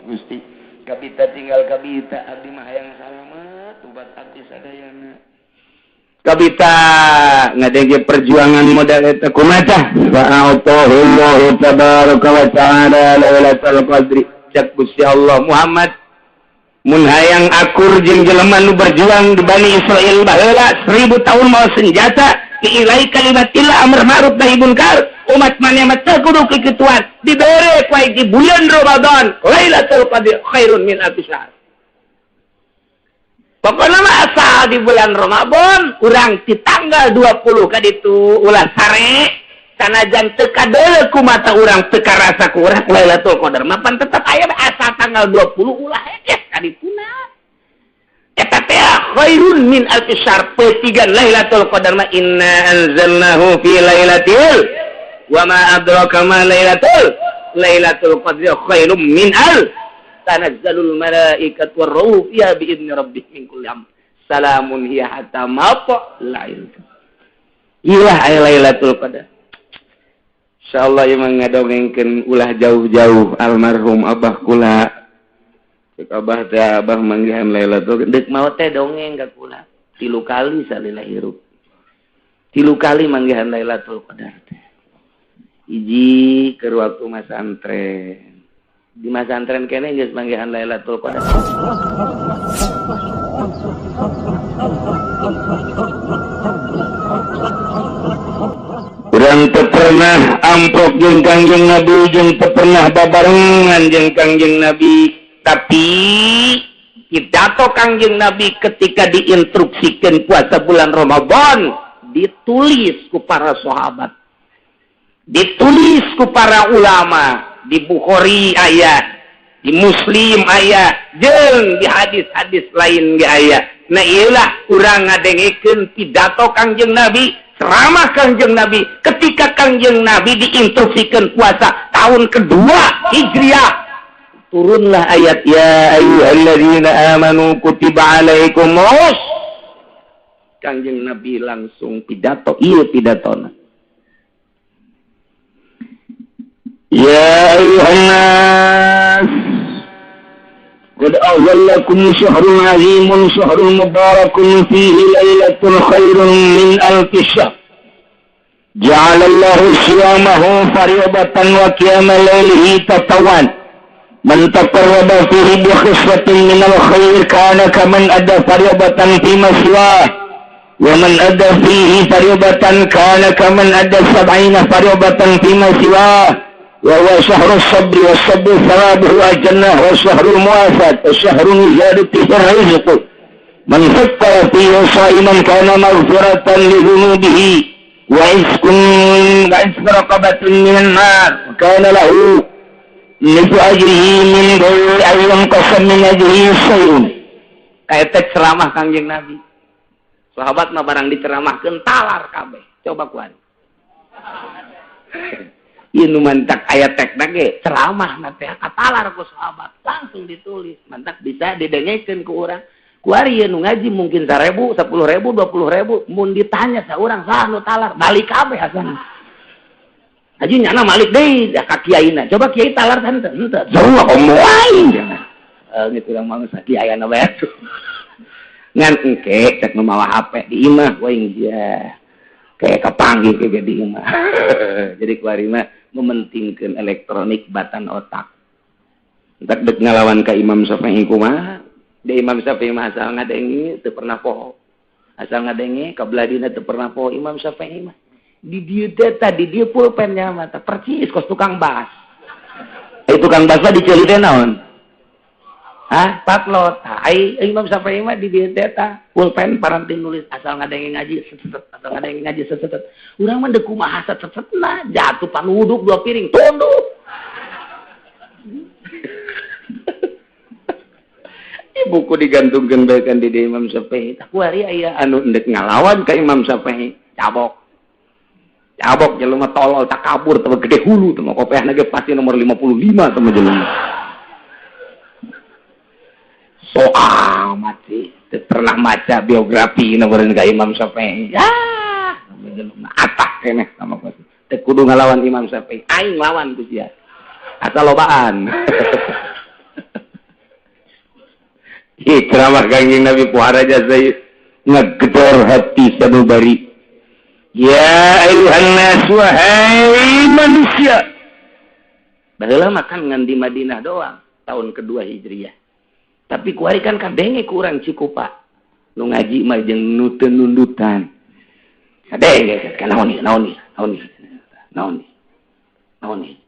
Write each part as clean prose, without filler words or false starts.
Gusti kabita tinggal kabita abdi mah hayang salamet ubat abdi sadayana kabita ngadenge perjuangan modal eta kumaha fa'atahullahu tabaraka wa ta'ala lailatul qadri cak Gusti Allah Muhammad mun hayang akur jeung jelema nu berjuang di Bani Israil baheula 1000 tahun mau senjata ilai kalimatillah amr ma'ruf nahi munkar umat maneh mah teu kudu kikituan dibere ku di bulan Ramadan Lailatul Qadar khairun min alfi syahr. Pokona mah asal di bulan Ramadan urang di tanggal 20 ka ditu ulah sare sanajan teu kadeuleu ku mata urang teu karasa ku urang Lailatul Qadar mah pan tetep aya asal tanggal 20 ulah hekes ka dituna. Eta teh khairun min alfi syahr petigan Lailatul Qadar ma inna anzalnahu fi lailatil wa ma adraka ma lailatul qadri khairum min tanazzalul malaikatu war ruh fiha bi idzni rabbih min kulli amr salamun hiya hatta matla'il ilah lailatul qadar. Insyaallah ieu mah ngadongengkeun ulah jauh-jauh almarhum abah kula abah teh abah manggihan Lailatul Qadar deuk maot teh dongeng ka kula 3 kali salila hirup 3 kali manggihan Lailatul Qadar teh hiji keur waktu masantren di masantren kene geus manggihan Lailatul Qadar urang teu pernah amprok jeung Kangjeng Nabi jeung teu pernah babarengan jeung Kangjeng Nabi. Tapi pidato Kangjeng Nabi ketika diinstruksikan puasa bulan Ramadan ditulis ku para sahabat, ditulis ku para ulama, di Bukhari aya, di Muslim aya, jeung di hadis-hadis lain ge aya. Nah ieulah urang ngadengikeun pidato Kangjeng Nabi, ceramah Kangjeng Nabi ketika Kangjeng Nabi diinstruksikan puasa tahun kedua Hijriah. Turunlah ayat ya ayyuhalladzina amanu kutiba alaikumus. Kangjeng Nabi langsung pidato, ieu pidatona. Ya ayyuhan nas qad awwallakum syahrun 'azimun syahrun mubarakun fihi lailatul khairun min alfi syahr. Ja'alallahu siyamahu fariidatan wa qiyamal lailihi tatawwan. Man taqarraba fihi bi khiswatin min al-khair kana kaman adda fariidatan fi maswah wa man adda fihi fariidatan kana kaman adda 70 fariidatan fi maswah wa huwa shahru as-sabr wa as-sabr thawabuhu al-jannah wa shahrul muwafat wa shahrun ziyadati ar-rizq man fakkara fihi sha'iman kana maghfiratan li dhunubihi wa isqun raqabatin min an-nar kana lahu nifu ajrihi min ghairi ayyan qasam min ajrihi sayun. Kayak ceramah Kangjeng Nabi. Sahabat mah barang diceramahkeun talar kabeh. Coba kuari. Ieu nu mantak aya tekna ge ceramah na teh katalar ku sahabat. Langsung ditulis. Mantak bisa didengekeun ku urang. Kuari ieu nu ngaji mungkin 1000, 10.000, 20.000 mun ditanya sa urang saha nu talar balik kabeh asana. Haji nyana malik deui ka kiaina. Coba kiai talar teh henteu. Jauh moai cenah. Gitu urang mangsa kiaiana bae atuh. Ngan engke cek nu mawa HP di imah we dia. Kayak kepanggih ke di imah. Jadi kuari mah mementingkeun elektronik batan otak. Entak deuk ngalawan ka Imam Syafi'i kumaha? Da Imam Syafi'i mah asal ngadengi teu pernah poho. Asal ngadengi kabladina teu pernah poho Imam Syafi'i mah. Di dia data di dia pulpennya mata percis kos tukang bas. Tukang bas mah diceuli teh naon? Hah, patlot. Ai Imam Syafi'i mah di dia data pulpen paranti nulis asal ngadenge ngaji seset, asal ngadenge ngaji seset. Urang mah deuk kumaha sesetna jatuh panuduk 2 piring tunduk. Buku digantungkeun bae kan di Imam Syafi'i. Tak kuari aya anu endek ngalawan ka Imam Syafi'i, cabok. Cabok jelema tolol takabur teu gede hulu teu mah kopiahna ge pasti nomor 55 teu mah jelema. Soal mati teu pernah maca biografi nomeureun ka Imam Syafi'i. Ya, jelema atak keneh sama pasti. Teu kudu ngalawan Imam Syafi'i. Aing lawan ku sia. Asal lobaan. Ceramah Kangjeng Nabi pohara jasa ngegedor hati sanubari. Ya ayuhan nas, wahai manusia. Baheula makan ngan di Madinah doang tahun kedua Hijriah. Tapi kuari kan kadenge kurang Cikupa. Nu ngaji mah jeung nu teu nundutan. Kadenge kan naon nih.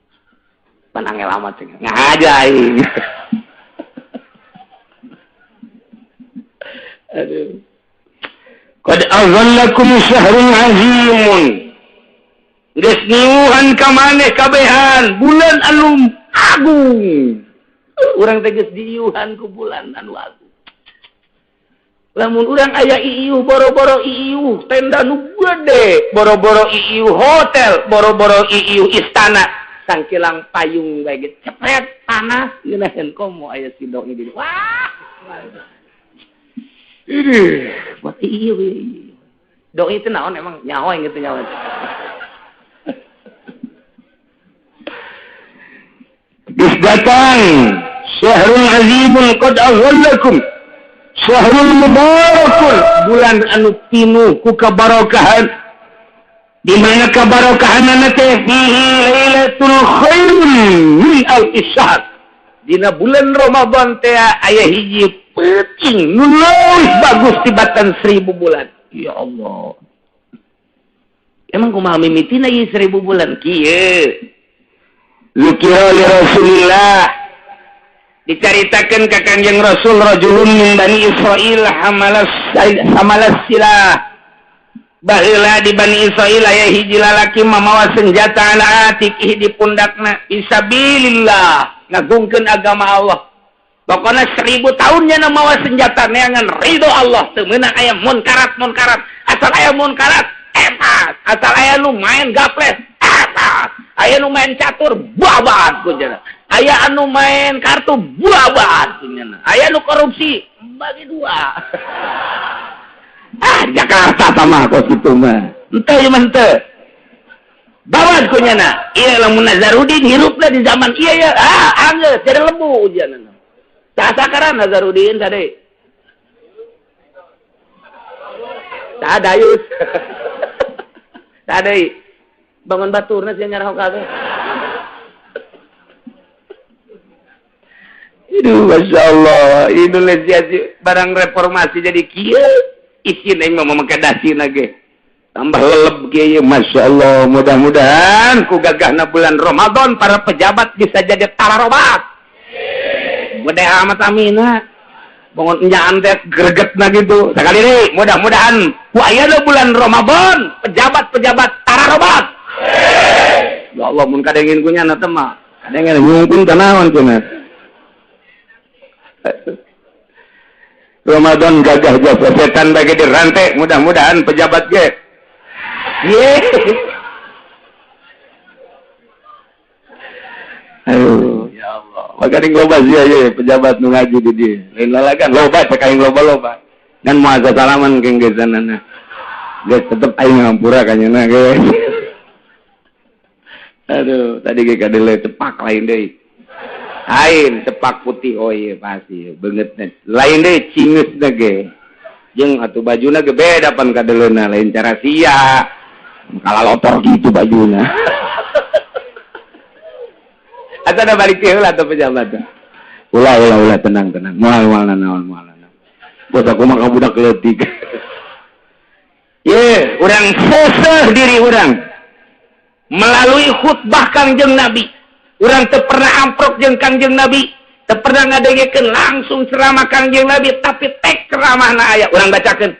Pan angel amat cenah. Ngajai. Aduh. Qad azallakum syahrun azimun. Geus niuhan ka maneh kabehan bulan anu agung. Urang teh geus diiuhan ku bulan anu agung. Lamun urang aya iiuh boro-boro iiuh tenda nu gede, boro-boro iiuh hotel, boro-boro iiuh istana, sangkilang payung bae ge cepret panas geunaheun komo aya si doi di. Wah. Buat iiuh. Doi teh naon emang nyaho gitu nyaho. Bis datang syahrul azimun qad aghallakum syahrul mubarakun bulan anu pinuh ku kabarokahan di mana kabarokahanna teh fihi lailatul khairun min al-isyahr dina bulan Ramadan teh aya hiji peuting nu leuwih bagus tibatan 1000 bulan. Ya Allah. Emang kumaha mimitina ieu 1000 bulan kieu? Zikra li Rasulillah dicaritakeun ka Kanjeng Rasul rajulun min Bani Israil hamalas silah. Baheula di Bani Israil aya hiji lalaki mamawa senjata ala atiqih di pundakna fisabilillah ngagungkeun agama Allah. Pokona 1000 tahun nya mawa senjata neangan ridho Allah teu meunang aya munkarat asal aya munkarat epas asal aya nu main gaples epas aya nu main catur babat kunjana aya anu main kartu babat kunjana aya nu korupsi bagi dua. Jakarta sama kos kitu mah henteu ieu mah henteu babat kunjana ieu lamun Nazarudin hirupna di zaman ieu ya anggeus jadi lembu ujianna. Sasakaran Nazarudin tadi. Tadayus. Tadi bangun baturna sih ngarah kabeh. Aduh, Masya Allah. Indonesia barang reformasi jadi kieu. Isin aing mah memengkedasina ge. Tambah leleb kieu, Masya Allah. Mudah-mudahan ku gagahna bulan Ramadan para pejabat bisa jadi tararobat. Gede amat amina. Bangun nyaan teh gregetna gitu. Sekali deui, mudah-mudahan ku aya bulan Ramadan, pejabat-pejabat tararobat. Ya Allah mun kadengin ku nyana teh mah. Kadengin ngungkun tanawan cenah. Ramadan gagah jasa setan bagi dirantai, mudah-mudahan pejabat ge. Ye. Aduh, ya Allah. Maka ning loba sia ye pejabat nu ngaji di dieu. Lain lalagan loba cek aing loba-loba. Dan moal salaman keng gesanana. Geus tetep aing ngampura ka nyeuna ge. Aduh, tadi ge kadele cepak lain deui. Lain cepak putih oye pasti beungeutna. Lain deui cingeusna ge. Jeung atuh bajuna ge beda pan kadeleuna lain cara sia. Kalalotor gitu bajuna. Asa da balik heula atuh pejabat. Ulah tenang. Moal naon. Bos aku mah budak leutik. Ye, urang seseh diri urang. Melalui khutbah Kangjeng Nabi. Urang teu pernah amprok jeung Kangjeng Nabi, teu pernah ngadengekeun langsung ceramah Kangjeng Nabi, tapi tek ceramahna aya urang bacakeun.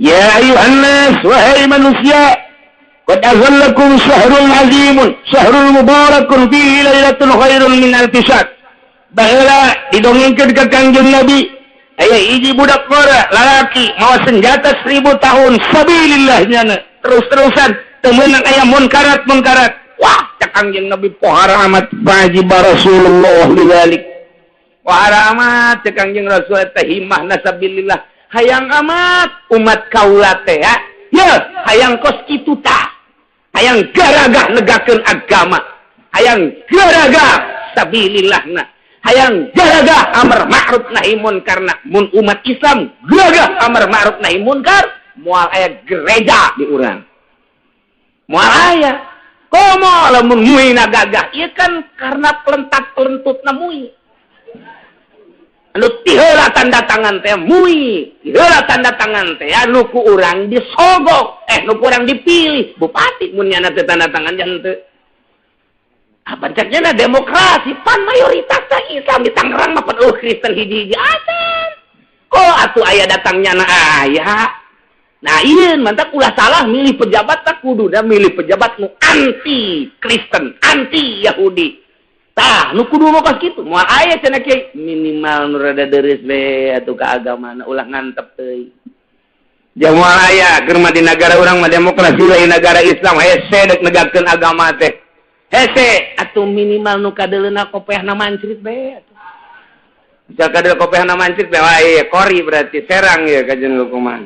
Ya ayuhan nas, wahai manusia, qad azallakum syahrul azimun, syahrul mubarakun fihi lailatul khairun min alfi syahr. Baheula didongengkeun ka Kangjeng Nabi, aya hiji budak gora lalaki mawa senjata 1000 tahun sabilillah nyana. Terus-terusan teu meunang aya munkarat. Wah, Kangjeng Nabi pohara amat wajib Rasulullah lidzalik. Pohara amat Kangjeng Rasul teh himmah nasabilillah. Hayang amat umat kaula teh ya. Hayang kos kitu tah. Hayang garagah negakeun agama. Hayang garagah sabilillahna. hayang gagah amar ma'ruf nahi munkar mun umat Islam gagah amar ma'ruf nahi munkar moal aya gereja di urang moal aya komo lamun muina gagah ieu kan karena pelentak-pelentutna mui anu tiheula tanda tangan teh mui tiheula tanda tangan teh anu ku urang disogok nu ku urang dipilih bupati mun nyana teh tanda tangan jan teu apa ceknya demokrasi pan mayoritas Islam di Tangerang mah penuh Kristen hiji-hiji acan kok atuh aya datangnya na aya nah ieun mantap ulah salah milih pejabat tak kudu da milih pejabat nu anti Kristen anti Yahudi tah nu kudu mah kitu moal aya cenah kieu minimal nu rada deres we atuh ka agamana ulah ngantep teuing jeung moal aya keur mah di negara urang mah demokrasi lain negara Islam hese dek negakeun agama teh hese atuh minimal nu kadeleuna kopehna mancrit we atuh misal kadeleuna kopehna mancrit we wae kori berarti serang ya kajen kumaha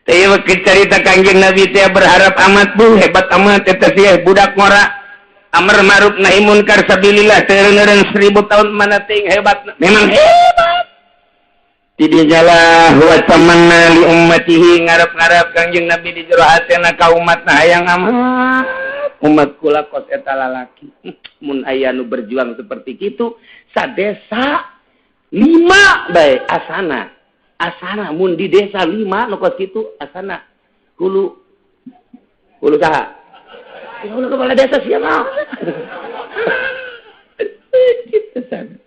teh mah cerita Kangjeng Nabi teh berharap amat bu hebat amat eta sih budak ngora amar ma'ruf nahi munkar sabilillah teureun 1000 tahun mana teuing hebat memang hebat Tidak jalah wa tamanna li ummatihi ngarep-ngarep Kangjeng Nabi di jero hatena ka umatna hayang amat umat kula kos eta lalaki mun aya nu berjuang seperti kitu sadesa 5 bae asana mun di desa 5 nu kos kitu asana hulu saha hulu kepala desa sia mah kitu sana.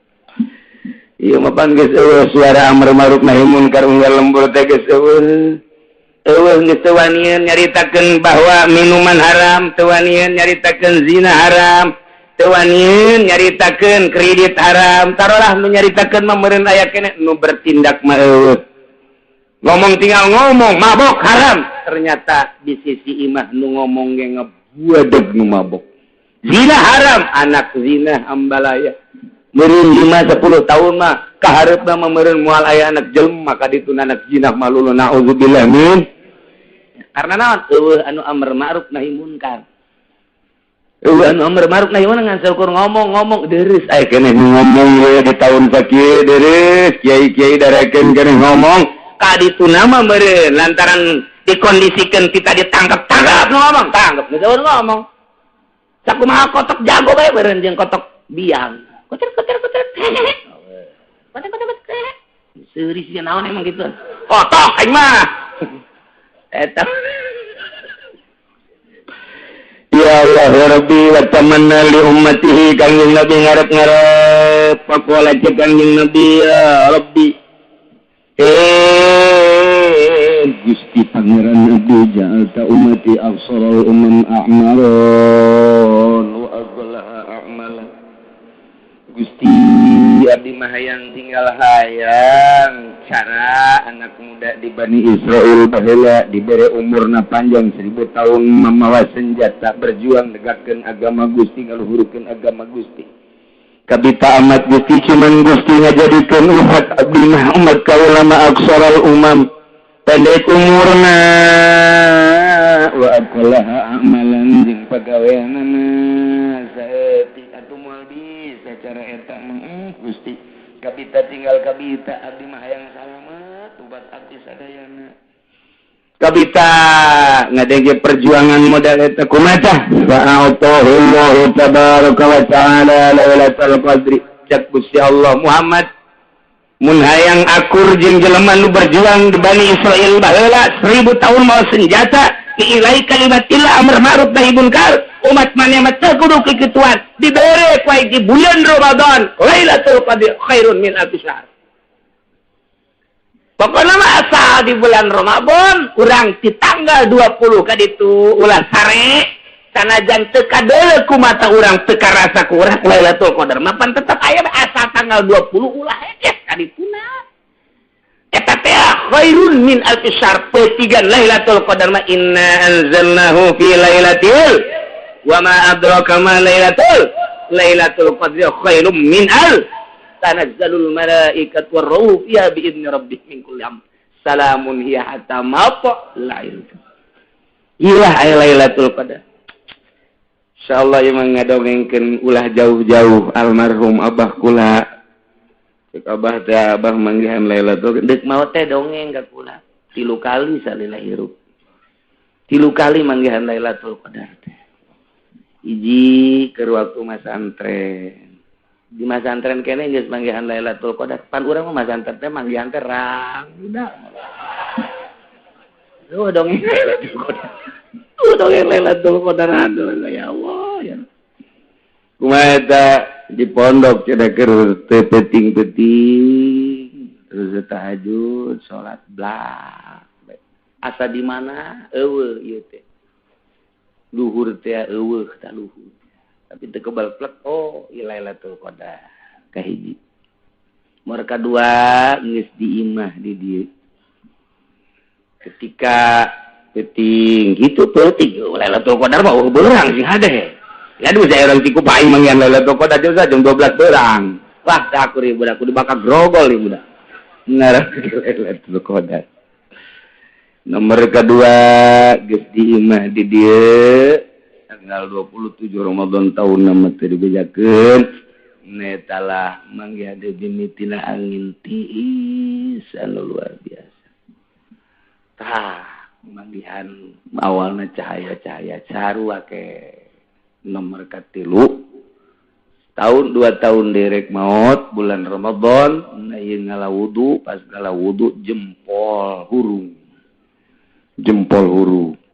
Iya mapan geus suara amar ma'ruf nahi munkar unggal lembur teh geus eueuh geus teu wanian nyaritakeun bahwa minuman haram, teu wanian nyaritakeun zina haram, teu wanian nyaritakeun kredit haram. Tarolah nu nyaritakeun mah meureun aya keneh nu bertindak mah eueuh. Ngomong tinggal ngomong mabok haram. Ternyata di sisi imah nu ngomong ge ngabuadeg nu mabok. Zina haram, anak zina ambalaya. Meureun 5-10 tahun mah kahareupna mah meureun moal aya anak jelema ka ditu anak zina malulu naudzubillah min. Karena naon? Eueuh anu amar ma'ruf nahi munkar. Eueuh anu amar ma'ruf nahi munkar ngan saukur ngomong deres aya keneh ngomong we di taun sakieu deres kiai-kiai darekeun keneh ngomong ka ditu mah meureun lantaran dikondisikeun kita ditangkap nu ngomong tangkap nu ngomong. Sakumaha kotok jago bae meureun jeung kotok biang. Kotor. Seuris ya naon emang gitu. Kotok aing mah. Eta. Ya Allah ya Rabbi wa tamanna li ummatihi Kangjeng Nabi ngarep-ngarep pakola cek Kangjeng Nabi ya Rabbi. Gusti Pangeran Nabi ja'alta ummati absaral a'maron wa aghlaha a'malan. Gusti abdi mah hayang tinggal hayang cara anak muda di Bani Israel baheula dibere umurna panjang 1000 tahun mamawa senjata berjuang negakeun agama Gusti ngaluhurkeun agama Gusti. Kabita amat Gusti cuman Gusti ngajadikeun umat abdi mah umat kaula mah aksaral umam pendek umurna wa aqlaha amalan jeung pagaweanana saeutik atuh moal bisa cara eta Gusti kabita tinggal kabita abdi mah hayang salamet ubat abdi sadayana kabita ngadenge perjuangan modal eta kumaha fa'atahullahu tabaraka wa ta'ala lailatul qadri cak Gusti Allah Muhammad mun hayang akur jeung jelema nu berjuang di Bani Israil baheula 1000 tahun mau senjata ilai kalimatillah amar ma'ruf nahi munkar umat maneh mah teu kudu kikituan dibere ku di bulan Ramadan Lailatul Qadar khairun min alfi syahr. Pokona mah asal di bulan Ramadan urang di tanggal 20 ka ditu ulah sare sanajan teu kadeuleu ku mata urang teu karasa ku urang Lailatul Qadar mah pan tetep aya asal tanggal 20 ulah hekes ka dituna. Eta teh khairun min alfi syahr petigan Lailatul Qadar ma inna anzalnahu fi lailatil wa ma adraka ma lailatul qadri khairum min tanazzalul malaikatu war ruh fiha bi idzni rabbih min kulli amr salamun hiya hatta matla'il ilah lailatul qadar insyaallah emang ngadongengkeun ulah jauh-jauh almarhum abah kula. Cek abah teh abah manggihan Lailatul deuk maot teh dongeng ka kula. 3 kali salila hirup. 3 kali manggihan Lailatul Qadar teh. Hiji keur waktu masantren. Di masantren kene geus manggihan Lailatul Qadar. Pan urang mah masantren teh manggihan teh rang budak. Duh dongeng Lailatul Qadar. Dongeng Lailatul Qadar aduh ya Allah ya. Kumaha eta di pondok cenah keur teu penting-penting terus tahajud salat blah. Asa di mana? Eueuh ieu teh. Luhur teh eueuh tah luhur. Tapi teu kebal plek oh ieu Lailatul Qadar kahiji. Nomor kadua geus diimah di dieu. Ketika penting gitu penting Lailatul Qadar mah beurang sih hade. Ya aduh saya orang tiku paing manggihan Lailatul Qadar jam 12 beurang. Wah tah aku ribu budak kudu bakal grogol ieu budak. Ngarep Lailatul Qadar. Nomor kedua geus diimah di dieu tanggal 27 Ramadan tahun nama teu dibejakeun netalah manggihan dimitina angin tiis anu luar biasa. Tah manggihan awalna cahaya-cahaya sarua ke nomor katilu tahun 2 tahun derek maot bulan Ramadan ieu ngala wudu pas ngala wudu jempol hurung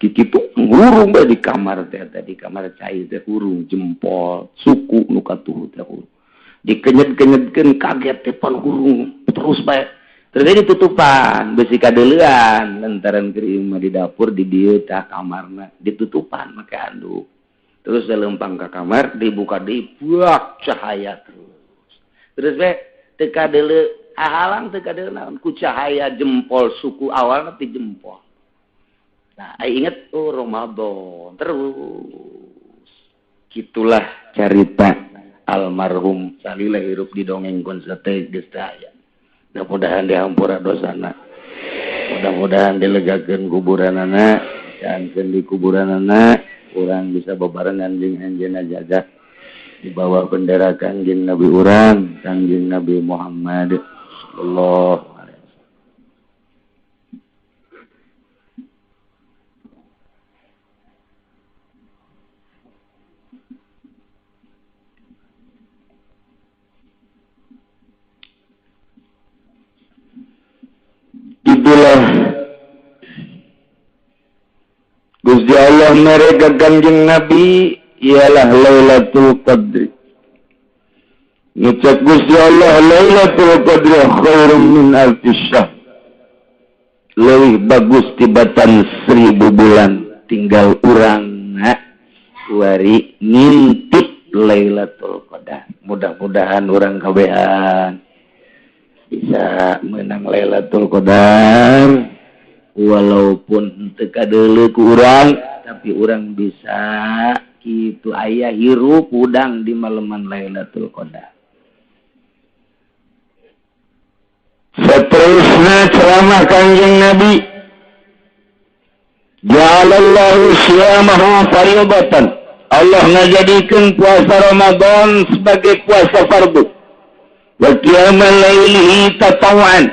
kikitu hurung bae di kamar teh di kamar cai teh hurung jempol suku nu katuh teh hurung dikenyet-kenyetkeun kaget teh pan hurung terus bae terus ditutupan besi kadeulean lantaran keur imah di dapur di dieu tah kamarna ditutupan make handuk terus lempang ka kamar dibuka deui buak cahaya terus bae teu kadeuleu halang teu kadeuleu naon ku cahaya jempol suku awalna ti jempol. Nah, ingat Ramadan terus. Gitulah cerita almarhum salila hirup didongengkeun sateu geus daya. Mudah-mudahan dihampura dosana. Mudah-mudahan dilegakeun kuburanana, janten di kuburanana urang bisa bebarengan jeung anjeunna jagat di bawah bendera Kangjeng Nabi urang, Kangjeng Nabi Muhammad sallallahu itulah Gusti Allah mereka Kangjeng Nabi ialah Lailatul Qadri. Ngucap Gusti Allah Lailatul Qadri khairum min alfi syahr. Leuwih bagus tibatan 1000 bulan tinggal urang kuari ngintip Lailatul Qadar. Mudah-mudahan urang kabehan bisa menang Lailatul Qadar walaupun teu kadeuleu ku urang tapi urang bisa kitu aya hirup udang di maleman Lailatul Qadar. Seterusnya ceramah Kangjeng Nabi ja'alallahu syiyamahu fardatan. Allah ngajadikeun puasa Ramadan sebagai puasa fardu. Wa qiyamal laili tatawwan.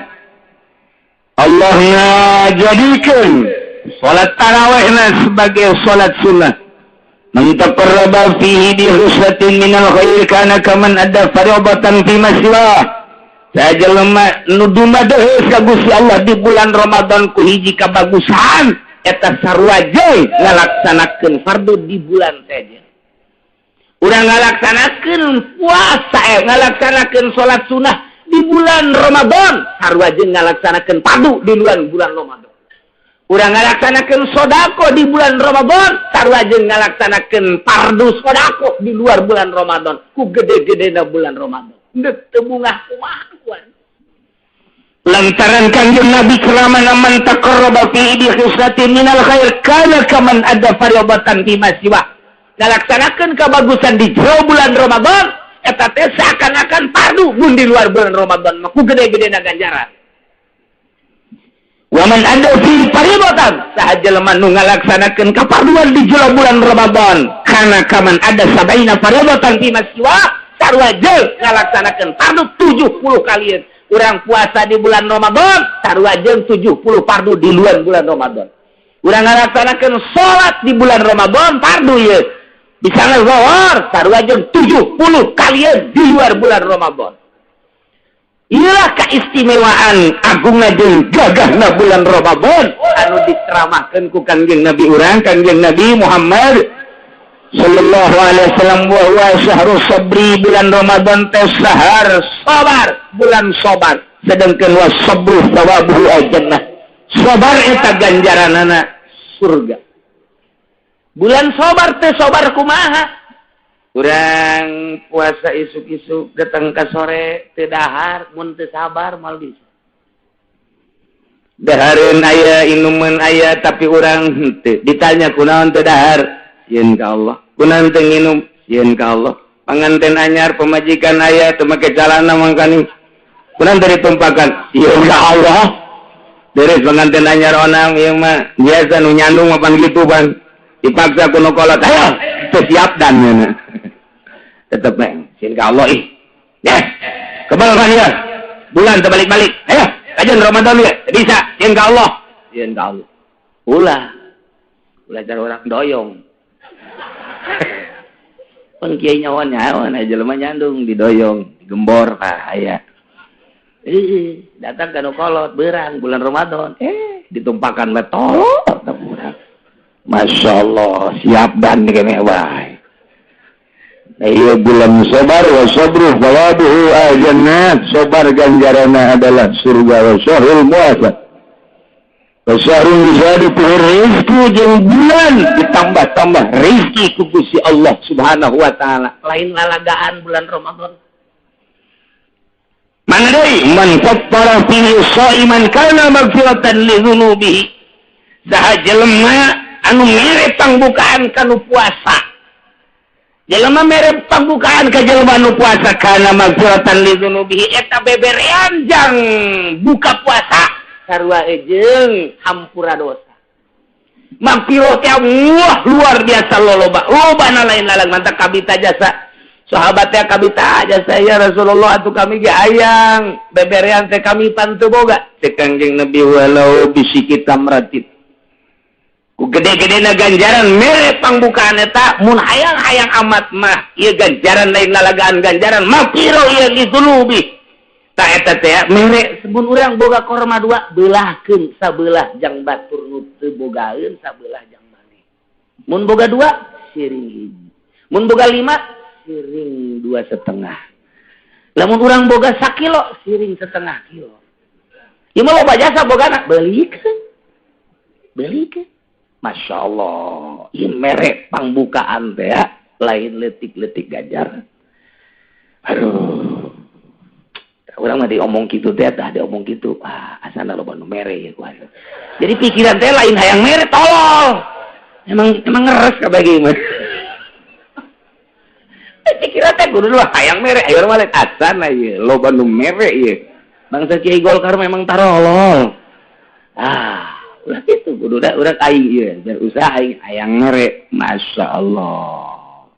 Allah ngajadikeun salat tarawihna sebagai salat sunnah. Man taqarraba fihi bi husnatin minal khair kana kaman adda fardatan fi masjid. Sajelema nu dumadeus ka Gusti Allah di bulan Ramadan ku hiji kabagusan eta sarua jeung ngalaksanakeun fardu di bulan saja. Urang ngalaksanakeun puasa ngalaksanakeun salat sunah di bulan Ramadan sarua jeung ngalaksanakeun fardu di bulan Ramadan. Urang ngalaksanakeun sedekah di bulan Ramadan sarua jeung ngalaksanakeun fardu sedekah di luar bulan Ramadan ku gede-gedena bulan Ramadan. Ndek teu bungah kumaha lantaran Kanjeng Nabi ceramah man taqarraba fi bi khislatin minal khair kana kaman ada fardatan fi masjiwa. Ngalaksanakeun kabagusan di jero bulan Ramadan eta teh seakan-akan fardu mun di luar bulan Ramadan mah ku gede-gedena ganjaran. Waman ada fi paribatan sahaja lemah nu ngalaksanakeun kaparduan di jero bulan Ramadan kana kaman ada sabaina paribatan fi maswa sarua jeung ngalaksanakeun fardu 70 kalian urang puasa di bulan Ramadan sarua jeung 70 fardu di luar bulan Ramadan urang ngalaksanakeun salat di bulan Ramadan fardu ye bisa zuhur sarua jeung 70 kalian di luar bulan Ramadan. Inilah keistimewaan agungna jeung gagahna bulan Ramadan anu diceramahkeun ku Kangjeng Nabi urang Kangjeng Nabi Muhammad sallallahu alaihi wasallam wa syahrul sabri bulan Ramadan teh sahar sabar bulan sabar sedengkeun wa sabru thawabuhu al-jannah sabar eta ganjaranana surga. Bulan sabar teh sabar kumaha? Urang puasa isuk-isuk datang ke sore teu dahar mun teu sabar mal bisa. Dahareun aya inuman aya tapi urang henteu. Ditanya kunaon teu dahar? Sieun ka Allah. Kunaon teu nginum? Sieun ka Allah. Panganten anyar pamajikan aya teu make calana mangkani. Kunaon teu ditumpakan? Sieun ka Allah. Deres panganten anyar onang ieu mah biasa nu nyandung mapan kitu Bang. Dipaksa kuno kolot ayo teu siap dan nya. Tetep mah sieun ka Allah ih. Ya. Kebal kan ya. Bulan terbalik-balik. Ayo, kajian Ramadan ya. Bisa sieun ka Allah. Sieun ka Allah. Ulah cara orang doyong. Pun kiai nyawan nyawan aja jelema nyandung didoyong, digembor aya. Datang ka nu kolot beurang bulan Ramadan. Ditumpakan metol ka urang. Masya Allah, siap dan kene wae. Ayo bulan sabar wa sabru thawabuhu al-jannah. Sabar ganjaranna adalah surga wa syahrul muasad. Wa syahrul zadihi rizqi jeung bulan ditambah-tambah rezeki ku Gusti Allah Subhanahu wa taala. Lain lalagaan bulan Ramadan. Mana deui man fattara fihi sha'iman kana maghfiratan li dzunubihi. Sahaja lemah anu mere pangbukaan kanu puasa jelema mere pangbukaan ka jelema anu puasa kana maghfiratan li dzunubihi eta beberean jang buka puasa sarua jeung hampura dosa mampiro teh wah luar biasa lobana lain lalang mantap kabita jasa sahabatnya kabita jasa ya Rasulullah atuh kami ge ayang beberean teh kami pantu boga teh Kangjeng Nabi walau bisiki tamratin ku gede-gedena ganjaran mere pangbukaan eta mun hayang-hayang amat mah ieu ganjaran lain lalagaan ganjaran mapiro ieu ditunubi ta eta teh mere sebun urang boga korma dua beulahkeun sabelah jang batur nu teu bogaeun sabelah jang maneh mun boga dua siring hiji mun boga 5 siring 2,5 lamun urang boga 1 kilo siring 1/2 kilo ieu mah loba jasa bogana beulikeun Masya Allah, ini merek pangbukaan teh ya, lain letik-letik ganjar. Aduh, orang mah diomong gitu teh, dah diomong gitu, asana loba nu mere ya kuat. Jadi pikiran teh lain hayang mere, tolol. Emang ngeres kabagi mah. Pikiran teh kudu lah hayang mere, ayo mah lain asana ya, loba nu mere ya. Bangsa Kiai Golkar memang tarolol. Ulah gitu, udah aing ya, biar usaha aing hayang mere, masya Allah.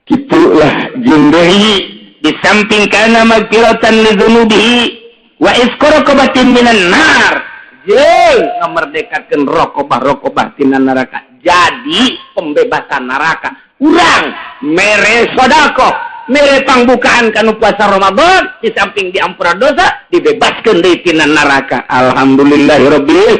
Gitulah jindari di samping kana magfiratan li dzunubihi wa isqaraqabatin minan nar. Jeung ngamerdekakeun rokobah tina neraka. Jadi pembebasan neraka. Urang mere sedekah. Mere pangbukaan kanu puasa Ramadan di samping diampura dosa dibebaskeun deui tina neraka. Alhamdulillahirabbil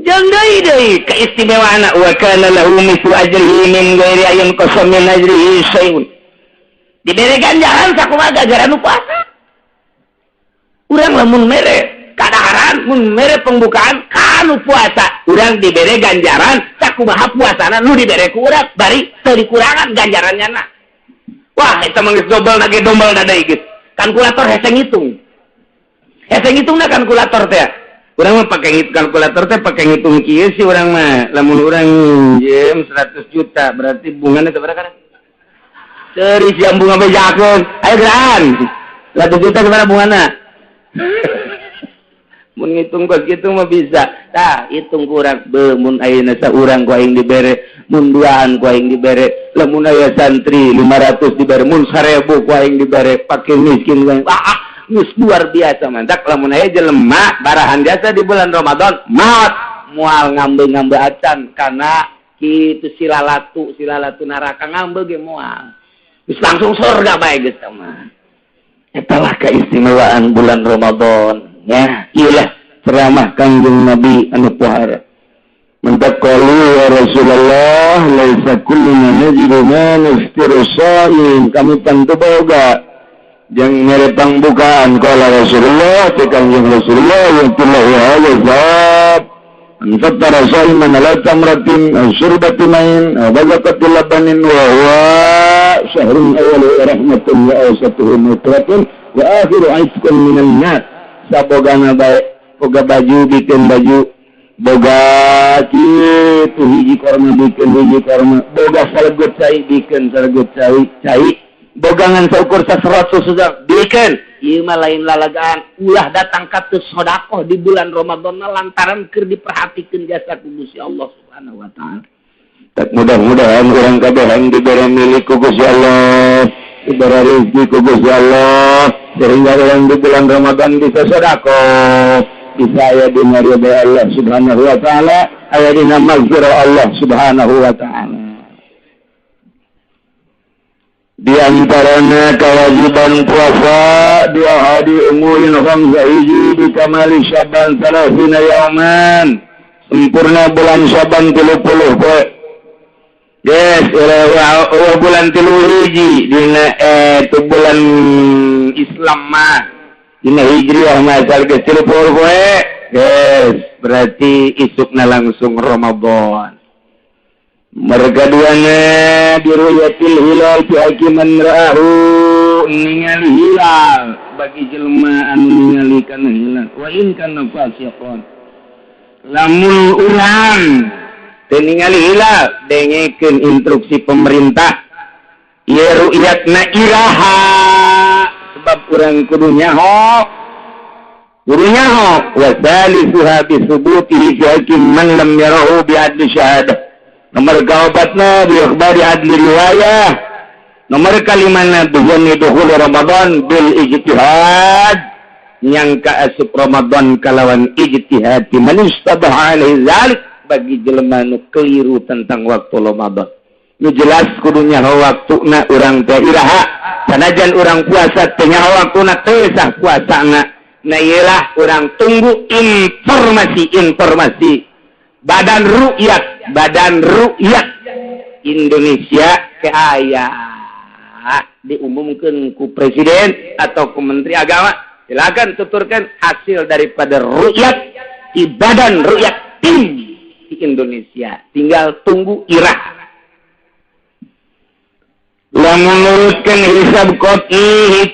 jeung deui keistimewaanna wa kana lahu mithlu ajrihi min ghairi ayyin qasam min ajrihi syai'un. Dibere ganjaran sakumaha gara-gara nu puasa. Urang lamun mere kadaharan mun mere pembukaan kanu puasa, urang dibere ganjaran sakumaha puasana nu dibere ku urang bari teu dikurangan ganjarannya na. Wah, itu mengis dobel lagi dombel dada ikut. Kalkulator hese ngitung. Hese ngitungna kalkulator teh. Urang mah pakai kalkulator teh pakai ngitung kieu sih urang mah. Lamun urang minjem 100 juta, berarti bungana teh berapa kan? Teu siam bunga bejakeun. Ayo geran. 100 juta gimana bungana? Mun ngitung kos kitu mah bisa. Tah, hitung kurang mun ayeuna saurang ku aing dibere, mun duaan ku aing dibere, lamun aya santri 500 dibere, mun 1000 ku aing dibere, fakir miskin ku aing. Geus luar biasa mantak lamun aya jelema barahan jasa di bulan Ramadan, maot moal ngambe-ngambe acan kana kitu silalatu neraka ngambe ge moal. Geus langsung surga bae geus mah. Eta lah keistimewaan bulan Ramadan. Ya, iyalah ceramah Kanjeng Nabi anu pohara. Mentakulu ya Rasulullah, laisa kullu najidu ma naftiru sha'im. Kami tentu boga yang nyerepang bukaan kala Rasulullah, Kanjeng Rasulullah yang telah wajib. Anfatara sha'iman ala tamratin syurbati main bazaqatil labanin wa huwa syahrun awal rahmatun wa awsatuhu mutratun wa akhiru aitqun minan nar. Sabogana bae boga baju bikin baju, boga kitu hiji korma bikin hiji korma, boga salegut cai bikin salegut cai, boga ngan saukur saserot sudah bikin. Ieu mah lain lalagaan ulah datang ka teu sedekah di bulan Ramadan lantaran keur diperhatikeun jasa ku Gusti Allah Subhanahu wa taala. Tak mudah-mudahan urang kabeh yang diberi milik ku Gusti Allah, diberi rezeki ku Gusti Allah, sehingga orang di bulan Ramadan bisa sedekah, bisa aya di ridha Allah Subhanahu wa taala, aya di maghfirah Allah Subhanahu wa taala. Di antaranya kewajiban puasa dua hari umurin khamsa hiji di kamali Syaban salasina yauman, sempurna bulan Syaban 30 poe. Yes, bulan 3 hiji dina itu bulan Islam mah dina Hijriah mah sareng 30 poe. Yes, berarti isukna langsung Ramadan. Mereka duana diruyatil hilal fi hakiman ra'ahu, ningali hilal bagi jelema anu ningali kana hilal wa in kana fasiqon. Lamun urang teu ningali hilal dengekeun instruksi pemerintah ieu ru'yatna iraha, sebab urang kudu nyaho wa salisuha bi subutihi fi hakim man lam yarahu bi adli syahadah. Nomor kaobatna bi ikhbari adli riwayah. Nomor kalimana duhuni dukhul Ramadan bil ijtihad, nyangka asup Ramadan kalawan ijtihad man istabaha alaihi zalik, bagi jelema nu keliru tentang waktu Ramadan. Nu jelas kudu nyaho waktuna urang teh iraha, sanajan urang puasa teh nyaho waktuna teu sah puasana. Na iyalah urang tunggu informasi Badan Ru'yat Indonesia ke aya diumumkan ku presiden atau ku menteri agama, silakan tuturkan hasil daripada ru'yat di Badan Ru'yat tim di Indonesia, tinggal tunggu irah. Lamun nurutkan hisab qot'i,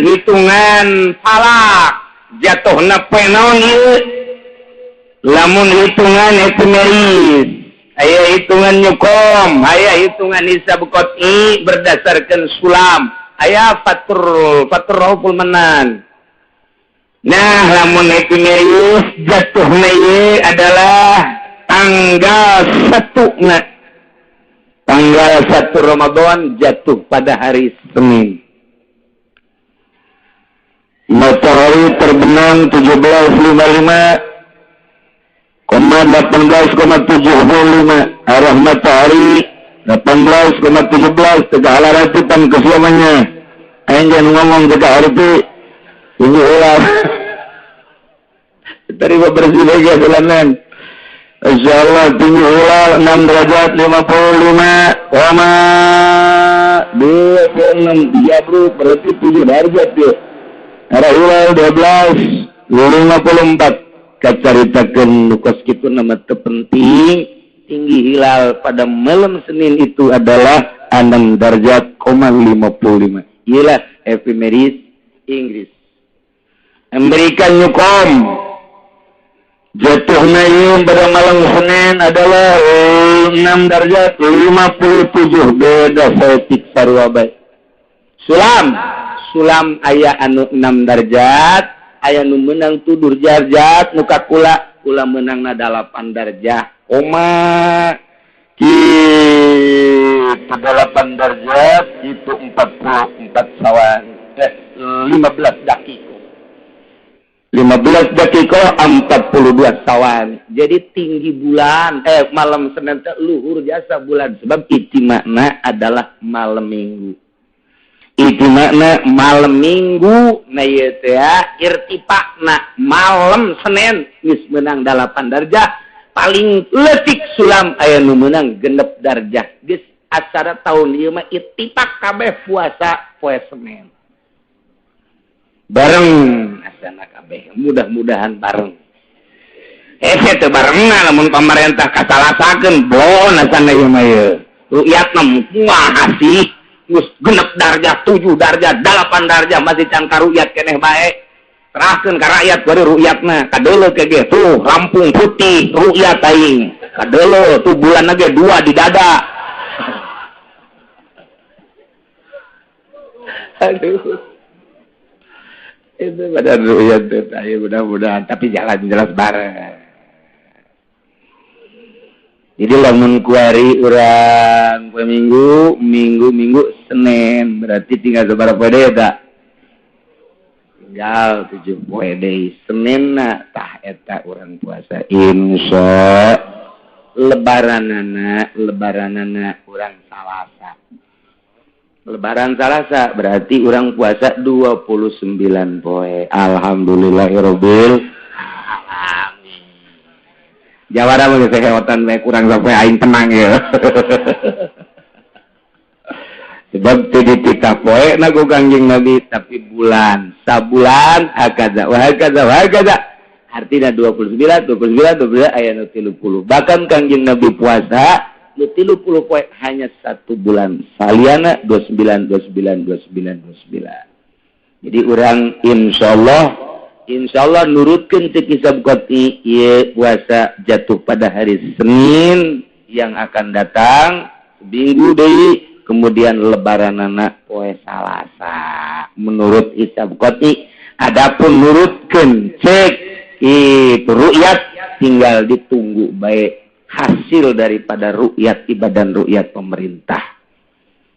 hitungan falak jatuhna poe naon ieu. Lamun hitungan epimeris, aya hitungan nyukom, aya hitungan hisab qot'i berdasarkan sulam, aya fatur rauful manan. Nah, lamun epimeris jatuhna ieu adalah tanggal 1 Ramadan jatuh pada hari Senin. Matahari terbenam 17.55,18,75 arah matahari 18,17 tegak alaratipan kesiamannya. Aing jangan ngomong tegak arti ini ulah terima bersih lagi bulanan. Insyaallah tinggi hilal 6 derajat 55,26 jabru berarti 7 derajat ya. Arah hilal 12,54 kacaritakeun nukos kitu nama terpenting. Tinggi hilal pada malam Senin itu adalah 6 derajat, 55. Ialah ephemeris Inggris. Amerika nyukom jatuhnya ini pada malam Senin adalah 6 derajat 57, beda setik sarua bae. Sulam aya anu 6 derajat, aya nu menang 7 darajat nu ka kula menangna 8 darajat ki 8 darajat itu 44 sawan 15 dakiko 42 sawan. Jadi tinggi bulan malam Senin teh luhur jasa bulan sebab ijtima'na adalah malam Minggu. Ijtima'na malam Minggu na ieu teh irtifaqna malam Senin geus meunang 8 darajat. Paling leutik sulam aya nu meunang 6 darajat. Geus acara tahun ieu mah ittifaq kabeh puasa poe Senin. Bareng asana kabeh mudah-mudahan bareng teh barengna lamun pamarentah kasalasakeun bon asana ieu mah ieu ru'yatna moal asih geus 6 darajat 7 darajat 8 darajat masih can karu'yat keneh bae serahkeun ka rakyat bari ru'yatna kadeuleu ke ge tuh Lampung putih ru'yat aing kadeuleu tuh bulan ge 2 di dada aduh itu pada ru'yat ayo mudah-mudahan tapi jalan jelas bareng. Jadi lamun kuari urang poe minggu Senin berarti tinggal sabaraha deui eta? Tinggal 7 poe deui. Seninna tah eta urang puasa insya lebaranana urang Salasa. Lebaran Salasa berarti orang puasa 29 poe. Alhamdulillahirabbil alamin. Jawara mah geus heotan bae kurang sampai aing tenang ya. Sebab teu dititah poe na ku Kangjeng Nabi tapi bulan. Sabulan hakaza wa hakaza. Artinya 29 aya nu 30. Bahkan Kangjeng Nabi puasa 30 poe hanya 1 bulan. Saliana 29. Jadi orang insyaallah nurutkeun teu kisab qati ieu puasa jatuh pada hari Senin yang akan datang seminggu deui kemudian lebaranana poe Salasa menurut hisab qati. Adapun nurutkeun cek itu ru'yat tinggal ditunggu bae hasil daripada ru'yat ibadah ru'yat pemerintah.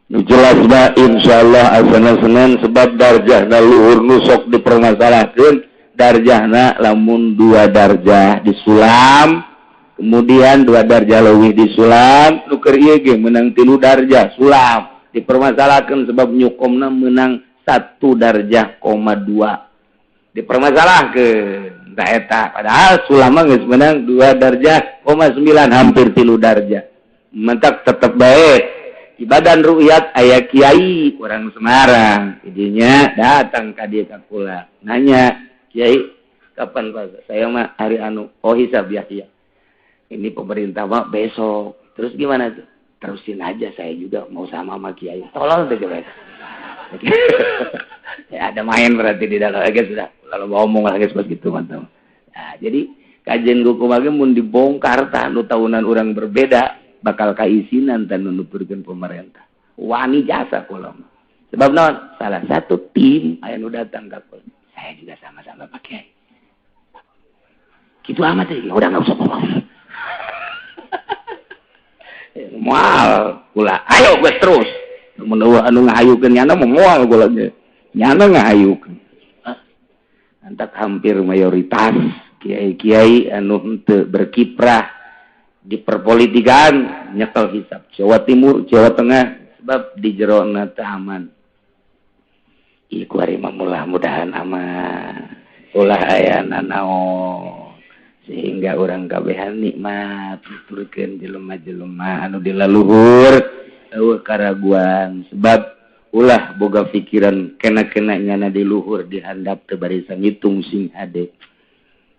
Nu jelas ba insyaallah asana Senin sebab darjahna luhur nu sok dipermasalahkeun darjahna lamun 2 darjah disulam kemudian 2 darjah leuwih disulam nu keur ieu ge meunang 3 darjah sulam dipermasalahkeun sebab nyukomna meunang 1 darjah, 2 dipermasalahkeun. Eta padahal sulama geus menang 2 darjah, 9 hampir 3 darjah. Mentak tetep baik. Ibadah ru'yat aya kiai orang Semarang. Idinya datang ka dieu ka kula. Nanya, "Kiai, kapan puasa?" Saya mah hari hisab Yahya. Ini pemerintah mah besok. Terus gimana tuh? Terusin aja saya juga mau sama kiai. Tolong deh guys. Ya, ada main berarti di dalam sudah. Kalau ngomong lagi seperti itu mantap. Nah, jadi kajian hukum mun dibongkar tah nu tahunan orang berbeda bakal kaisinan tan nu nupurkeun pemerintah. Wani jasa kula. Sebab naon? Salah satu tim aya nu datang ka kula. Saya juga sama-sama pakai. Kitu amat ya, udah enggak usah ngomong. Moal kula. Ayo geus terus. Mun anu ngahayukeun nyana moal kula ge. Nyana ngahayukeun. Antak hampir mayoritas kiai-kiai anu henteu berkiprah di perpolitikan nyekel hisab Jawa Timur, Jawa Tengah sebab di jerona teh aman. Iku ari mudah-mudahan aman. Ulah aya nanaon sehingga orang kabehan nikmat tuturkeun jelema-jelema anu di laluhur eueuh karaguan sebab ulah boga pikiran kena-kena nyana di luhur dihandap teu bari sangitung sing hade.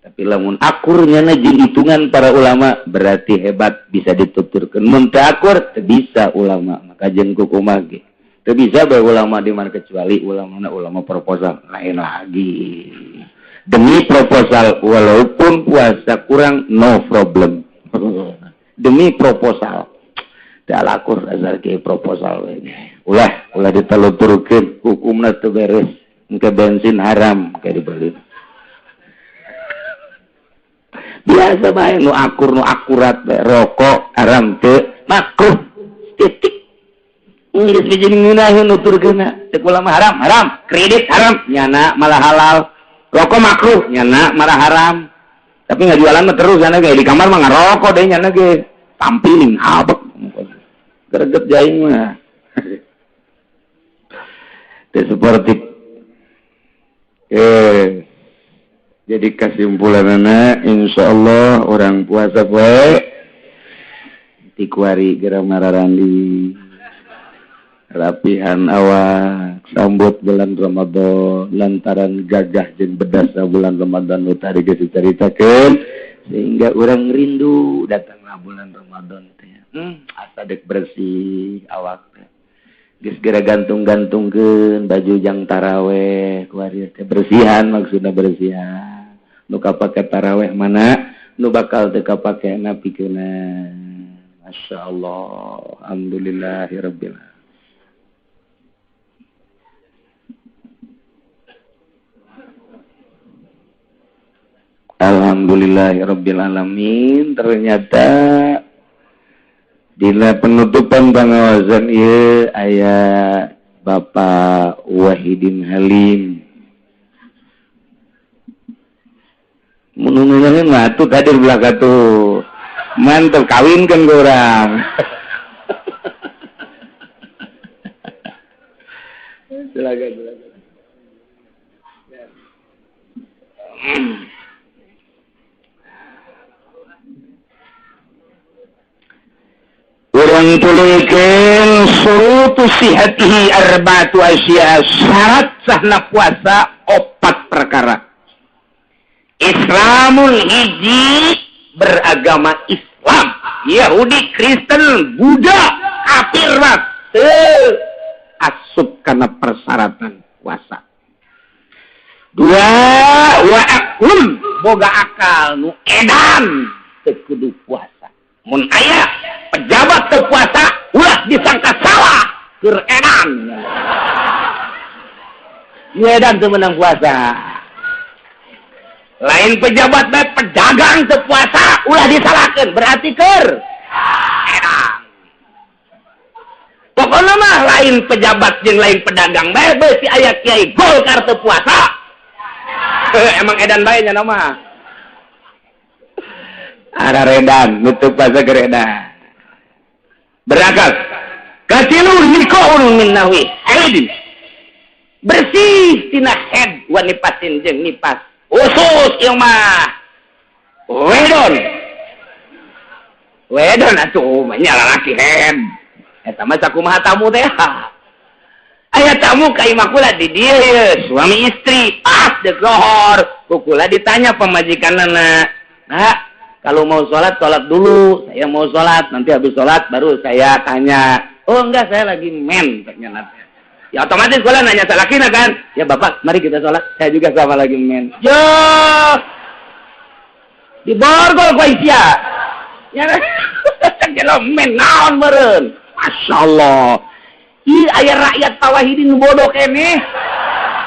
Tapi lamun akur nyana jeung hitungan para ulama berarti hebat bisa dituturkeun. Mun teu akur teu bisa ulama, maka jeung kumaha ge. Teu bisa bae ulama di mana kecuali ulama proposal lain lagi. Demi proposal walaupun puasa kurang no problem. Demi proposal. Teu alakur asal ke proposal we. Ulah diteluturkeun hukumna teu beres engke bensin haram kayak dibeli biasa bae nu akur nu akurat bae. Rokok haram teu makruh titik. Geus bijin ngeunaheun nuturkeunna teu ulama haram, kredit haram nyana malah halal. Rokok makruh nyana malah haram. Tapi ngajualan mah terus nyana ge di kamar mah ngarokok deui nyana ge. Tampiling abek. Greget jaing mah. Teu sportif. Jadi kesimpulanana insyaallah orang puasa bae ti kuari geura mararandi rapihan awak sambut bulan Ramadan lantaran gagah jeung bedasna bulan Ramadan nu tadi geus dicaritakeun sehingga orang rindu datanglah bulan Ramadan teh. Asa dek bersih awak teh. Geus geura gantung-gantungkeun baju jang taraweh kuari teh bersihan maksudna bersihan. Nu kapake taraweh mana nu bakal teu kapake napikeunna. Masyaallah. Alhamdulillahirabbil alamin. Alhamdulillahirabbil alamin. Ternyata dina penutupan pengawasan ieu aya Bapak Wahidin Halim. Munun-munun mah atuh kadir belaka tuh. Mantap kawinkeun ku urang. Silakan. Urang tuluykeun surutu sihatihi arba'atu asya. Syarat sahna puasa 4 perkara. Islamul hiji beragama Islam, Yahudi, Kristen, Buddha, kafir mah teu asup kana persyaratan puasa. 2 wa aqlun boga akal nu edan teu kudu puasa. Mun aya pejabat teu puasa ulah disangka salah keur edan. Edan teu meunang puasa. Lain pejabat baik pedagang teu puasa ulah disalahkeun berarti keur edan. Pokona mah lain pejabat jeung lain pedagang bae beusi aya kiai Golkar teu puasa. Emang edan bae nya mah. Ada redan nutup puasa keur edan. Berakal. Katilu nikoun min nahwi. Aidin. Bersih tina head wa nipasin jeung nipas. Usus ieu mah wedon atuh mah nya lalaki head eta mah sakumaha tamu teh aya tamu ka imah kula di dieu suami istri pas deuk lohor kukula ditanya pemajikanna nah kalau mau sholat dulu saya mau sholat nanti habis sholat baru saya tanya oh enggak saya lagi men ternyata. Ya otomatis kula nanya salakina kan. Ya Bapak, mari kita sholat. Saya juga sama lagi men. Yo. Di borgol ku Aisyah. Ya. Kalau men naon meureun. Masyaallah. Ih aya rakyat tawahidin bodoh kene.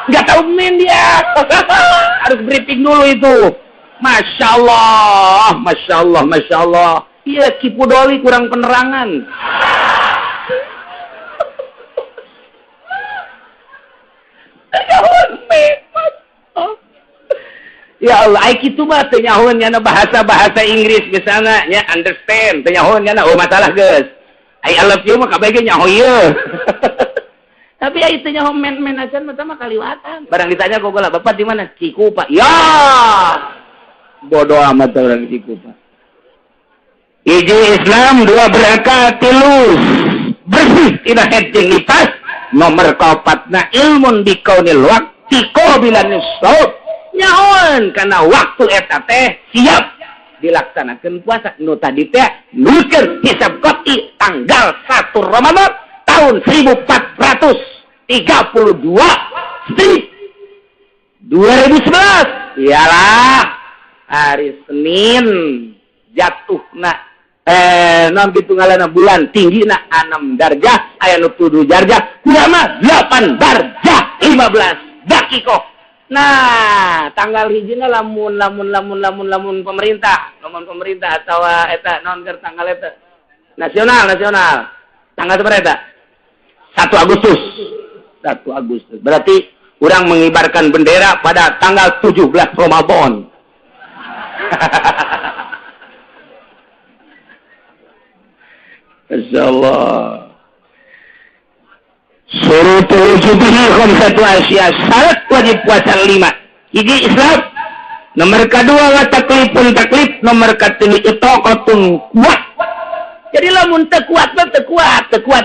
Enggak tahu men dia. Harus briefing dulu itu. Masyaallah. Iya Kipudoli kurang penerangan. Ya Allah, ai kitu mah teu nyahoeun nya bahasa Inggris misalnya nya understand, teu nyahoeun nya oh masalah geus. I love you mah kabeh ge nyaho ieu. Tapi ai teu nyaho men acan mah mah kaliwatan. Barang ditanya kok lah, Bapak di mana? Cikupa. Ya. Bodoh amat orang Cikupa. Hiji Islam, 2 berangkat, 3 bersih tina head jeung nipas. Nomor 4 ilmun bikaunil waqti qabilan saum nyaon kana waktu eta teh siap dilaksanakeun puasa nu tadi teh nukeun hisab qati tanggal 1 Ramadan tahun 1432 2011 ialah hari Senin jatuhna non gitu ngalana bulan tinggi na 6 darjah aya nu 7 darjah kurang mah 8 darjah 15 dakikoh Nah, tanggal hijina lamun pemerintah, atau eta non keur tanggal eta. Nasional. Tanggal berapa eta? 1 Agustus. 1 Agustus. Berarti orang mengibarkan bendera pada tanggal 17 Ramadan. Insyaallah. Surutul wujubihi khamsatu asya. Syarat wajib puasa 5. Hiji Islam. Nomor kedua wa taklifun taklif. Nomor ketiga itaqatun kuat. Jadi lamun teu kuat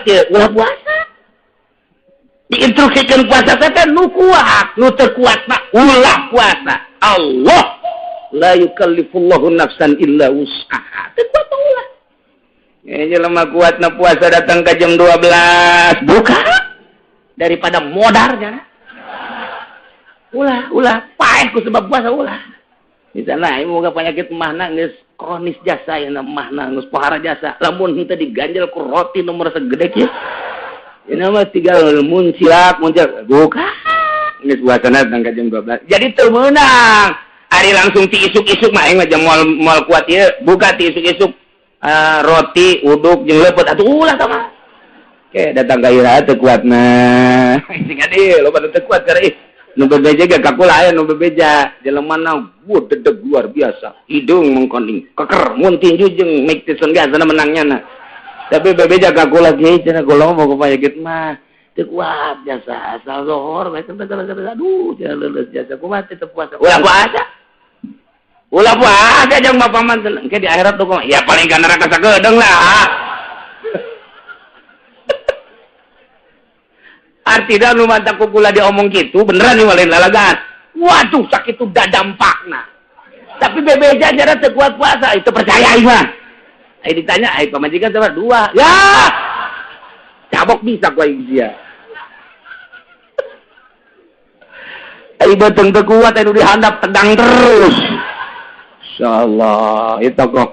ya ulah puasa. Diinstruksikan puasa teh nu kuat, nu teu kuat mah ulah puasa. Allah la yukallifullahu nafsan illa wus'aha. Teu kuat ulah. Jelema kuatna puasa datang ke jam 12 buka daripada modarnya. Ulah paeh ku sebab puasa ulah. Misalnya moga penyakit mahna geus kronis jasa ya mahna geus pohara jasa. Lamun henteu diganjel ku roti nomor segede kieu. Ini mah tinggal muncilak buka. Geus puasana datang ke jam 12. Jadi teu meunang. Ari langsung ti isuk-isuk mah aing mah jam moal kuat ieu buka ti isuk-isuk. Roti, uduk, jeung leupet atuh ulah tah mah. Oke, datang ka ieu teu kuatna. Sing adi loba teu kuat karena nu bebeja ge kakula aya nu bebeja. Jelemana dedeg luar biasa. Hidung mengkoning, keker, mun tinju jeung Mike Tyson ge asana menangnya na. Tapi bebeja kakula ge cenah kula mau ka payagit mah teu kuat jasa asal zohor bae teh aduh cenah leuleus jasa kumaha teu puasa. Ulah puasa jeung bapak man ke di akhirat tuh ya paling ka neraka sageudeng lah. Artinya nu mantap kula diomong gitu beneran nih lain lalagan. Waduh sakit itu dah dampakna. Tapi bebeja jara teu kuat puasa itu percaya ieu mah. Ai ditanya ai pamajikan sabar 2. Ya. Cabok bisa ku aing dia. Ai beteng teu kuat anu dihandap tegang terus. Insyaallah itu kok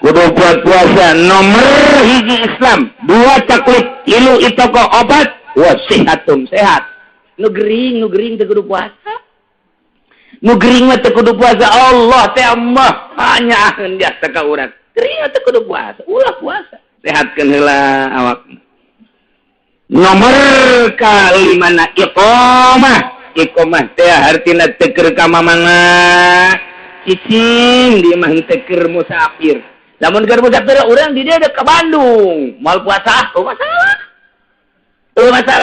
kudu buat puasa. Nomor hiji Islam, 2 taklif, 3 itu kok obat wasihatun sehat. Nu gering teu kudu puasa. Nu gering mah teu kudu puasa. Allah teh mah panyaeun dia teh ka urang. Gering teu kudu puasa. Ulah puasa. Sehatkeun heula awak. Nomor kalimana iqamah teh artina teu keur ka mamana. Cicing di mah teu keur musafir. Lamun keur musafir urang di dia ke Bandung, moal puasa masalah.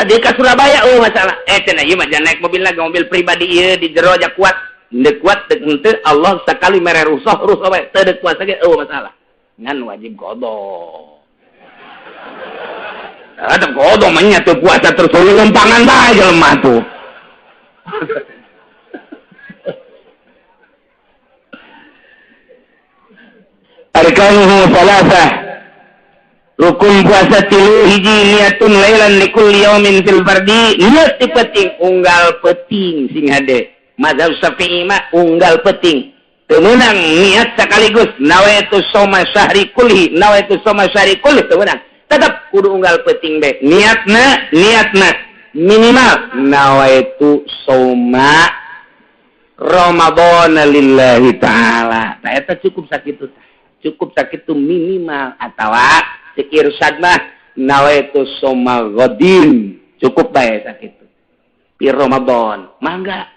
Di ka Surabaya masalah. Cenah ieu mah jangan naik mobil lagi, mobil pribadi ieu di jero aja kuat. Deuk kuat deuk henteu Allah sakali mere rusuh bae teu deuk puasa ge masalah. Ngan wajib qada. Ada qada mah nya teu puasa terus lempangan bae jelema tuh. Arkanuhu salasah. Rukun puasa 3 hiji niatun lailan likulli yaumin fil fardi. Niat penting unggal penting sing hade. Mazhab Syafi'i mah unggal penting. Teu meunang niat sekaligus nawaitu shauma syahri kulli teu meunang. Tetep kudu unggal penting bae. Niatna minimal nawaitu shauma Ramadan lillahi taala. Tah eta cukup sakitu. Cukup sakit itu minimal atau sikir sadmah nawaitu shauma ghadin cukup bae sakitu di Ramadan mangga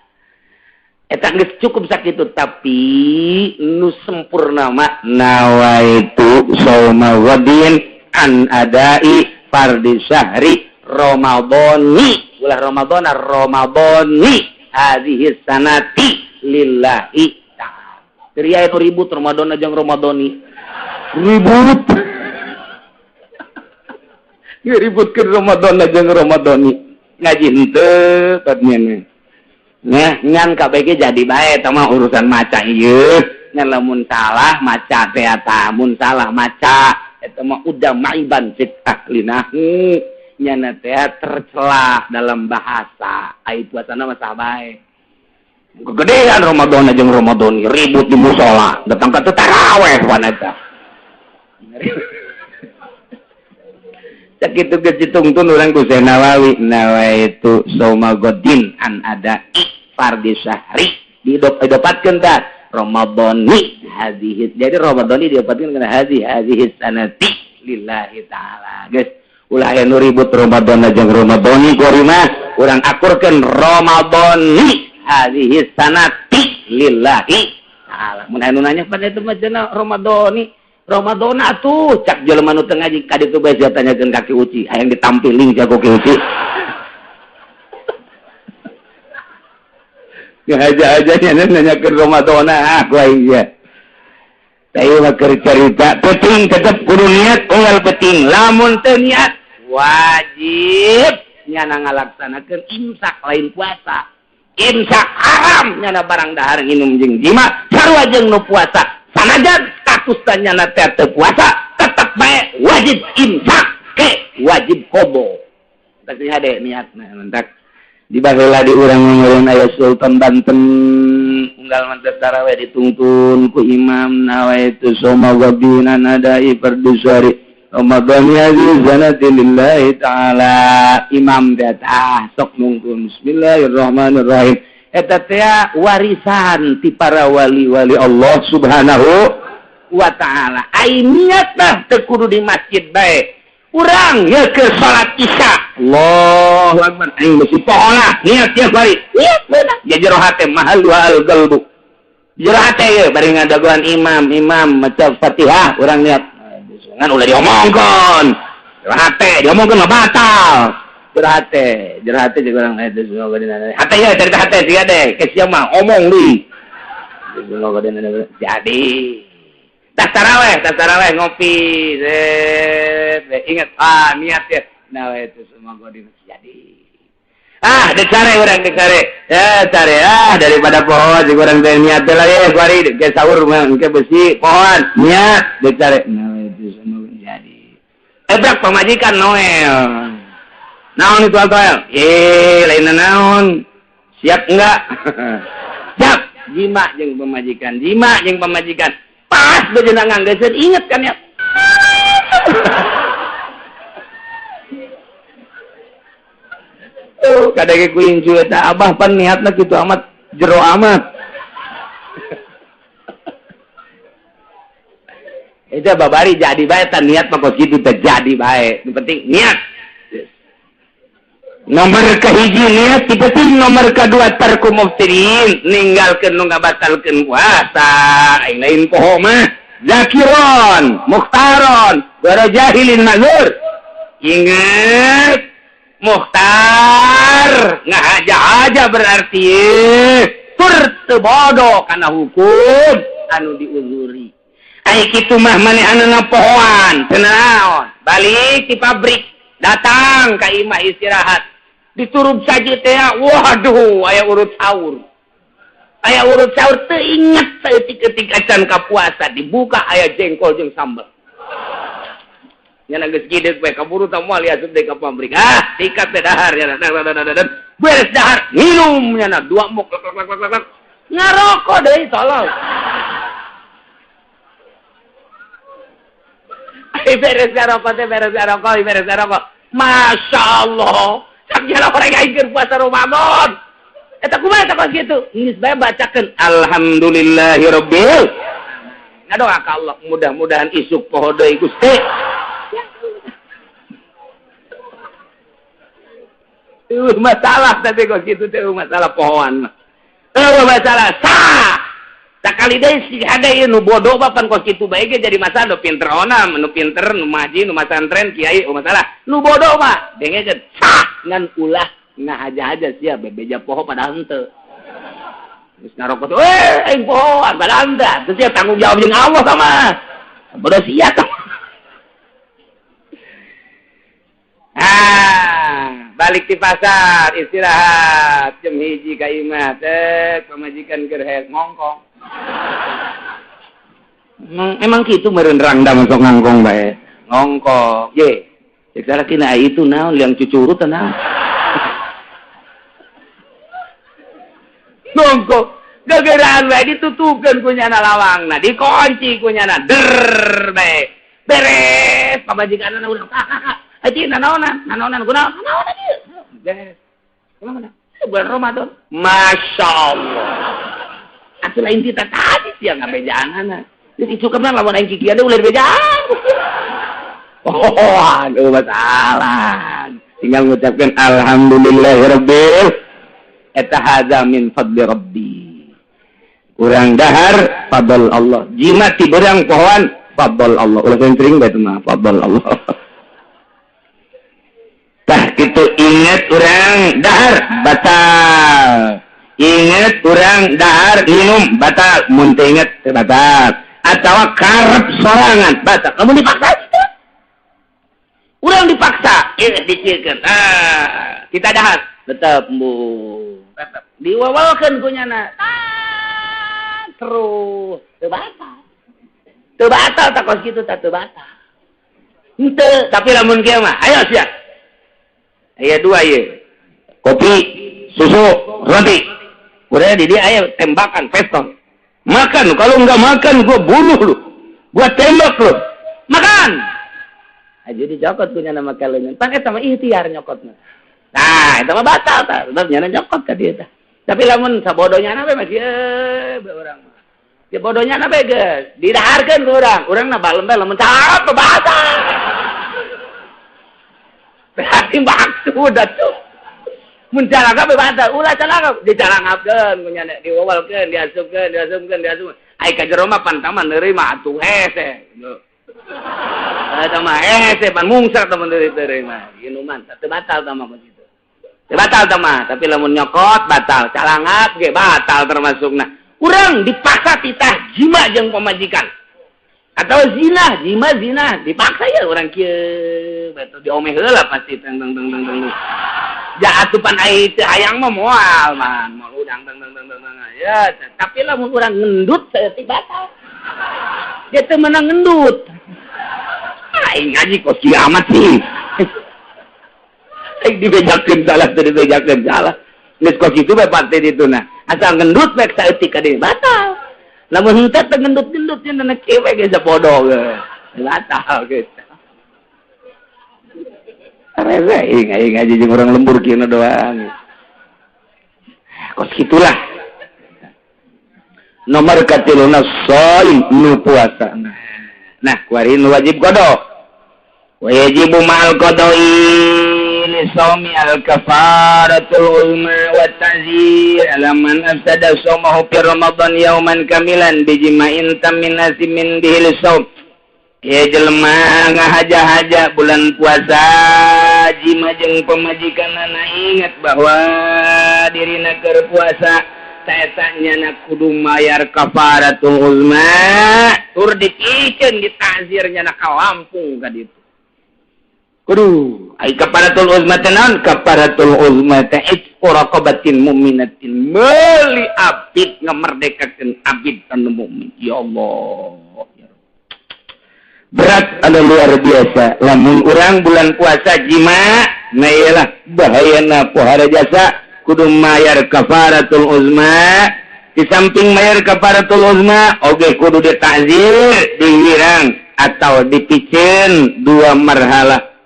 eta geus cukup sakitu tapi nu sempurna mah nawaitu shauma ghadin an adai fardhi syahri ramadhani ulah ramadhani hadhihi sanati lillahi Ria itu ribut Ramadan aja Ramadhani. Ribut ke Ramadan aja Ramadhani. Ngaji henteu katanya. Nah, ngan KBG jadi bae tah mah urusan maca ieu. Ngan lamun salah maca teh eta, mun salah maca eta mah udah maiban fit ahlina. Nyana teh tercela dalam bahasa. Ai puasana mah sah bae. Kegedean Ramadan aja Ramadhani ribut di musola datang ke tarawih wanita sakitu geus ditungtun urang ku Nawawi nawaitu shauma ghadin an adai fardhi syahri didapatkeun tah Ramadhani hadhihi. Jadi Ramadhani didapatkeun kana hadhihi sanati lillahi taala. Geus ulah aya nu ribut Ramadan jeung Ramadhani kuari mah urang akurkeun Ramadhani hadhihi sanati lillahi taala. Mun anu nanya pada itu mah cenah Ramadhani Ramadana atuh cak jelema nu teu ngaji ka ditu bae tanyakeun ka Ki Uci hayang ditampiling jago Ki Uci. Aja nanyakeun Ramadana gua iya. Tapi mah keur carita penting tetep kudu niat unggal penting lamun teu niat wajib nyana ngalaksanakeun imsak lain puasa. Imsak haram nyana barang dahar nginum jeung jima sarua jeung nu puasa. Sanajan statusnya nanti teu puasa tetap baik wajib imsak ke wajib kobo. Tapi hade niatna mentak di baheula di urang ngeureun aya Sultan Banten unggal mantep tarawih ditungtun ku imam nawaitu soma wabina nadai perdusari Ramadan yazanati lillahi taala imam datah sok nungtun bismillahirrahmanirrahim. Eta teh warisan ti para wali-wali Allah Subhanahu wa taala. Ai niatna teu kudu di masjid bae. Urang ye ke salat Isya. Allahu Akbar. Aing mesti poholah niat tiap hari. Niat beuna. Ya jero hate mahal wal qalbu. Jero hate ye bari ngadagoan imam maca Fatihah urang niat. Ngan ulah diomongkeun. Jero hate diomongkeun mah batal. Jerate jeung urang eta semua gadina. Hate ya cerita hate siga deh, ke sia mah omong deui. Semua gadina jadi. Tas taraweh ngopi. Ingat niat ya. Nah itu semua gadina jadi. Decare urang decare. Ya cari daripada pohon jeung urang teh niat teh lah ye kuari ge sahur mah engke besi pohon niat decare. Nah itu semua jadi. Ebrak pamajikan Noel. Naon itu alkohol? Lain naon. Siap enggak? Siap. Jima jeung pemajikan. Pas bejeuna nganggeuskeun inget kan ya. Kadage ku incu eta abah pan niatna kitu amat jero amat. Eta babari jadi bae tan niat mah kos kitu teh jadi bae. Nu penting niat. Nomor kahiji niat penting, nomor kedua tarku muftirin ninggalkeun nu ngabatalkeun puasa. Aing lain poho mah zakiron mukhtaron gara jahilin mazur. Ingat mukhtar ngahaja-haja berarti tur teu bodoh kana hukum anu diuzuri. Ai kitu mah manehanna pohoan teu naon balik ti pabrik datang ka imah istirahat diturub saja teh waduh aya urut sahur teu inget saeutik-eutik acan ka puasa dibuka aya jengkol jeung sambal nya geus gideg bae kaburu tah moal asup deui ka pabrik sikat teh dahar nya beres dahar minum nya 2 muk ngarokok deui tolong beres ngarokok Masya Allah sakjana orang aing puasa Ramadan. Eta kumaha eta kos kitu? Geus bae bacakeun alhamdulillahirabbil. Ngadoa ka Allah mudah-mudahan isuk poho deui Gusti. Masalah tapi kos kitu teh masalah pohoan mah. Masalah sah. Sakali deui si hade ieu nu bodoh bapan kos kitu bae ge jadi masalah nu pinter onam, nu pinter, nu maji, nu masantren kiai masalah. Nu bodoh mah dengekeun sah ngan ulah ngahaja-haja sia bebeja poho padahal henteu. Geus ngarokok teh aing pohoan padahal henteu. Teu sia tanggung jawab jeung Allah sama. Bodoh sia tah. Balik di pasar istirahat jam 1 ka imah teh pamajikan keur hayang ngongkong. Emang gitu meureun rangdam sok ngangkong bae. Ngongkong. Ye. Cek sarakina itu naon liang cucurut naon. Ngongkong. Gageraan bae ditutupkeun ku nyana lawangna, dikunci ku nyana. Der bae. Beres pamajikanna urang. Aji nanaonan kunaon? Nanaonan ieu. Beres. Kumaha? Bulan Ramadan. Masya Allah. Asal lain kita tadi sih yang bejaan. Jadi cukup kan lawan aing kiki ada ulah bejaan. Oh, aduh masalah. Tinggal mengucapkan alhamdulillahirabbil eta hadza min fadli rabbi. Urang dahar fadl Allah. Jimat ti berang pohon fadl Allah. Ulah sering bae mah fadl Allah. Tah kitu ingat urang dahar batal. Ingat urang dahar minum batal. Mun teu inget teu batal. Atawa karep sorangan batal. Lamun dipaksa gitu. Urang dipaksa, dicikeun. Kita dahar tetep bu. Tetep diwawalkeun ku nyana. Terus teu batal. Teu batal tak kos kitu teu batal. Henteu, tapi lamun kieu mah ayo sia. Aya dua ieu. Kopi, susu, roti. Udah di dia aya tembakan pistol. Makan, kalau enggak makan gua bunuh lu. Gua tembak lu. Makan. Aja dicokot punya nama kalian. Pan eta mah ikhtiar nyokotna. Nah, eta mah batal tah. Tetep nyana nyokot ka dieu tah. Tapi lamun sabodonya na masih urang mah. Ya bodohnya na geus. Didaharkeun ku urang. Urang na balem lamun cakep batal. Berarti maksud atuh. Mun calaka batal, ulah calaka dicarangapkeun ku nyana diwawalkeun, diasupkeun. Ai ka jero mah pantaman neureuy mah atuh hese. Eta mah hese pan mungsak temen deui mah. Minuman teu batal tah mah kitu. Teu batal tah mah, tapi lamun nyokot batal, calangap ge batal termasukna. Urang dipaksa titah jima jeung pamajikan. Atau zina, zina dipaksa ya urang kieu. Betul diomeh heula pasti teng. Ja atupan ai teu hayang mah moal man, moal udang teng. Ya, tapi lamun urang ngendut teu batal. Dia teu menang ngendut. Aing ngaji kok kiamat sih. Aing dibejakeun salah teu dibejakeun salah. Geus kok kitu bae pate dituna. Asal ngendut bae saeutik ka dieu batal. Lamun henteu teu ngendut-ngendut nya na cewek ge sapodo ge. Batal geus. Rese aing ngaji jeung urang lembur kieu doang. Kos kitulah. Nomor katiluna shaim nu puasa. Nah, kuari nu wajib qada. Wajibu ma'al qada'i li shaumi al-kafaratul ulma wa ta'zir ala man afsada shaumahu fi ramadan yauman kamilan bijima'in tammin nasimin bihil shaum. Ya jelema ngahaja-haja bulan puasa jima jeung pamajikanna ingat bahwa dirina keur puasa taetanya na kudu mayar kafaratul uzma tur dipikeun ditazirnya na ka Lampung ka ditu. Kudu ai kafaratul uzma tenan kafaratul uzma ta raqabatin mu'minatin meuli abid ngamerdekakeun abid anu mukmin. Ya Allah. Berat anu luar biasa lamun urang bulan puasa jima na iyalah bahayana pohara jasa kudu mayar kafaratul uzma. Di samping mayar kafaratul uzma oge kudu ditakzir dihirang atau dipicen dua marhalah.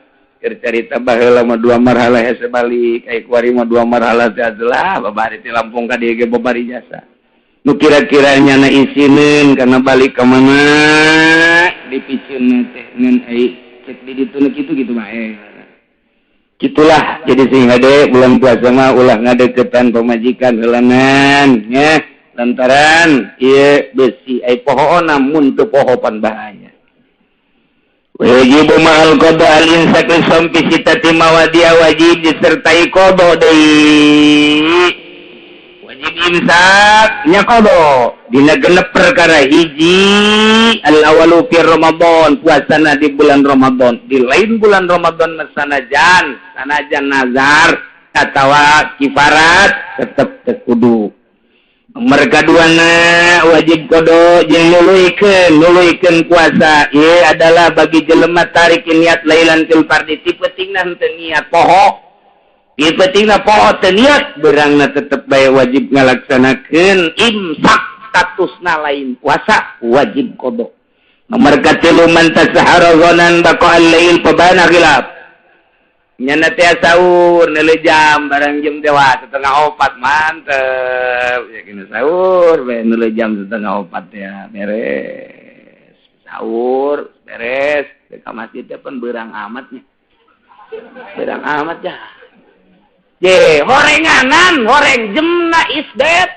Cerita baheula mah dua marhalah hese balik ai kuari mah dua marhalah teh adalah babari ti Lampung ka dieu ge babari jasa. Nu kira-kiranya na isinin karena balik ke mana dipicen teh ngan ai cek di ditu kitu mah Gitulah jadi sehingga deh bulan puasa mah ulah ngadeketan pemajikan heulangan nya lantaran ieu besi ai poho namun teu poho pan bahaya. Wajib ma'al qada al-insak sampai sitati mawadia wajib disertai qada deui. Wajib imsak nya qada dina genep perkara hiji al-awalu fi Ramadan puasana di bulan Ramadan di lain bulan Ramadan sanajan nazar atawa kifarat tetep kudu. Nomor kaduana wajib qada jeung nuluykeun puasa ieu adalah bagi jelema tarik niat lailan fil fardi tipetingna henteu niat poho. Tipetingna poho teu niat beurangna tetep bae wajib ngalaksanakeun imsak statusna lain puasa wajib qada. Nomor katilu man tasahara ghanan baqa al-lail pabana khilaf. Nyana teh sahur neuleuh jam barang jam dewa 3:04 mantep. Ya kena sahur we neuleuh jam 3:04 ya beres. Sahur beres ka masjid teh pun beurang amatnya. Beurang amat ya. Ye, horenganan, horeng jemna is dead.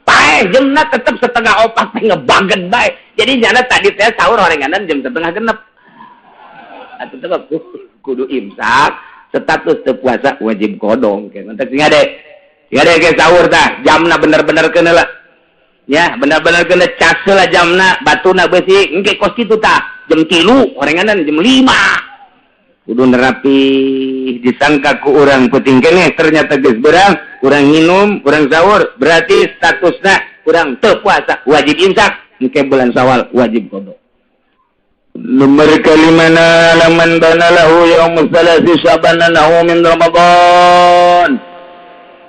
Paeh jemna tetep 3:04 teh ngebaget bae. Jadi nyana tadi teh sahur horenganan jam 3:30. Atuh teh kudu imsak, status teu puasa wajib kodong. Mantek sing ade. Sing ade ge sahur tah, jamna bener-bener keun heula. Ya, bener-bener keun cas heula jamna, batuna beusi, engke kos kitu tah. Jam 3 horenganan jam 5. Kudu nerapi disangka ku urang puting keneh ternyata geus beurang, urang nginum, urang sahur, berarti statusna urang teu puasa, wajib imsak, engke bulan Syawal wajib qada. Nomor kalimana laman bana lahu yaumus salasi syabana min Ramadan.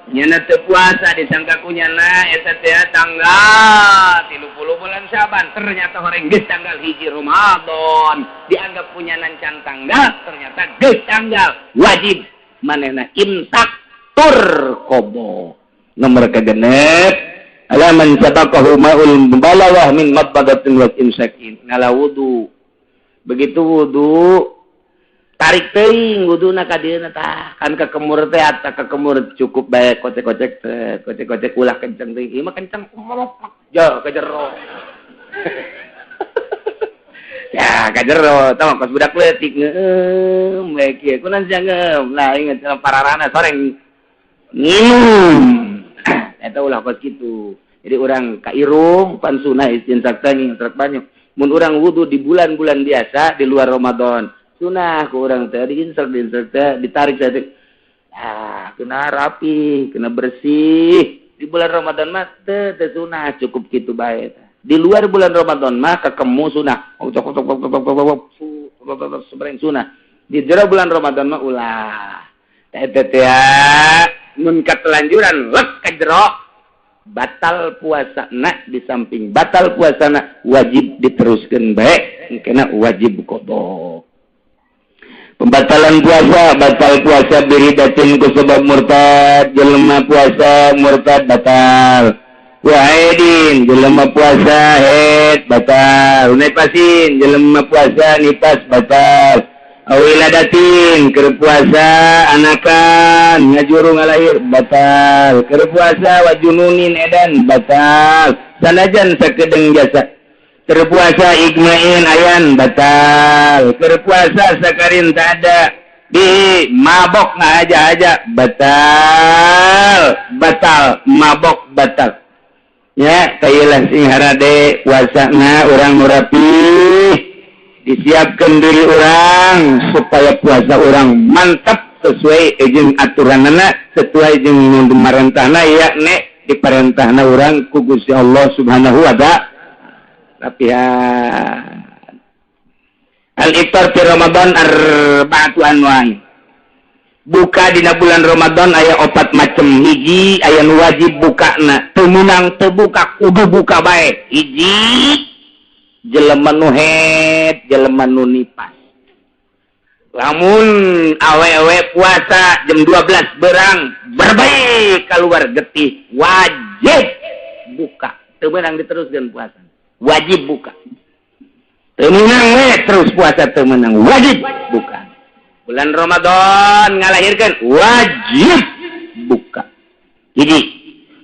Nyana teu puasa disangka ku nyana eta teh tanggal 30 bulan Syaban, ternyata horeng geus tanggal 1 Ramadan. Dianggap punya nancan tanggal, ternyata geus tanggal. Wajib manehna imsak tur qada. Nomor kagenep alaman sabaqahu ma'ul balawah min mabadatin wa imsakin. Ngala wudu. Begitu wudu tarik teuing wuduna ka dieuna tah kan ka kemur teh ata ka kemur cukup bae kocek-kocek teh kocek-kocek ulah kenceng teuing ieu mah kenceng jo ka jero ya ka jero tah kos budak leutik ngeueum bae kieu kunaon sia ngeueum lah inget pararana soreng nginum eta ulah kos kitu jadi urang ka irung pan sunah istinsak teh ngintrak banyak mun urang wudu di bulan-bulan biasa di luar Ramadan sunah ku urang teh diinsert teh ditarik teh kena rapi kena bersih di bulan Ramadan mah teh sunah cukup kitu bae di luar bulan Ramadan mah kakemu sunah sebereng sunah di jero bulan Ramadan mah ulah teh mun katelanjuran lek ka jero batal puasana di samping batal puasana wajib diteruskeun bae kena wajib qada. Pembatalan puasa, batal puasa biridatin ku sebab murtad, jelema puasa murtad batal. Wahidin, jelema puasa haid batal. Nipasin, jelema puasa nipas batal. Awiladatin, keur puasa anakan, ngajuru ngalahir batal. Keur puasa wajununin edan batal. Sanajan sakedeung jasa. Berpuasa igmain ayan batal. Berpuasa sakarin tak ada di mabok aja batal mabok batal. Ya kailah sing harade puasana urang nurapi disiapkan diri orang supaya puasa orang mantap sesuai jeung aturanana sesuai jeung dimarentahna yakni diparentahna urang ku Gusti Allah Subhanahu wa ta'ala. Rapihan. Al-iftar fi Ramadan arba'atu anwa'in. Buka dina bulan Ramadan aya 4 macem. Hiji aya nu wajib bukana. Teu meunang teu buka kudu buka bae. Hiji jelema nu haid, jelema nu nipas. Lamun awewe puasa jam 12 berang berbaik keluar getih wajib buka. Teu meunang diteruskeun puasa. Wajib buka. Temenang terus puasa temenang wajib buka. Bulan Ramadan ngalahirkan wajib buka. Jadi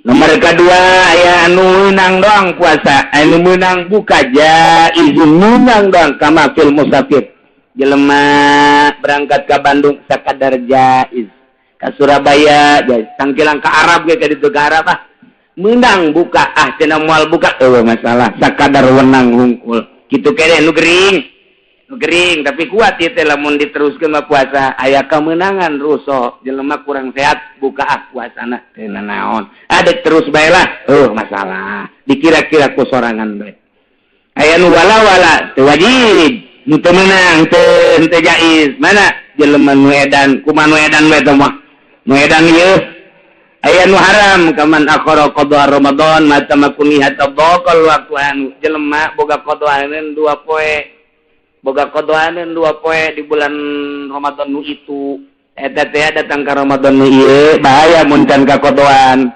nomor kedua aya anu meunang doang puasa, anu meunang buka jaiz meunang doang kama fil musafir. Jelema berangkat ke Bandung sakadar jaiz. Ka Surabaya jaiz. Tangkilang ke Arab ge ka ditu ka Arab menang buka cenah moal buka masalah sakadar wenang hungkul kitu keneh nu gering tapi kuat ieu teh lamun diteruskeun mah puasa aya kemenangan ruso jelema kurang sehat buka puasana teh naon ada terus bae lah masalah dikira-kira ku sorangan bae aya nu wala teu wajib nu teu meunang teu jaiz mana jelema nu edan kumaha nu edan bae teh mah nu edan ieu aya nu haram kaman akhara qada Ramadan mata makuni hatta baqal waqtu anu jelema boga qada 2 poe boga kodoaneun 2 poe di bulan Ramadan nu itu eta teh datang ka Ramadan nu ieu bahaya mun can kakodoan.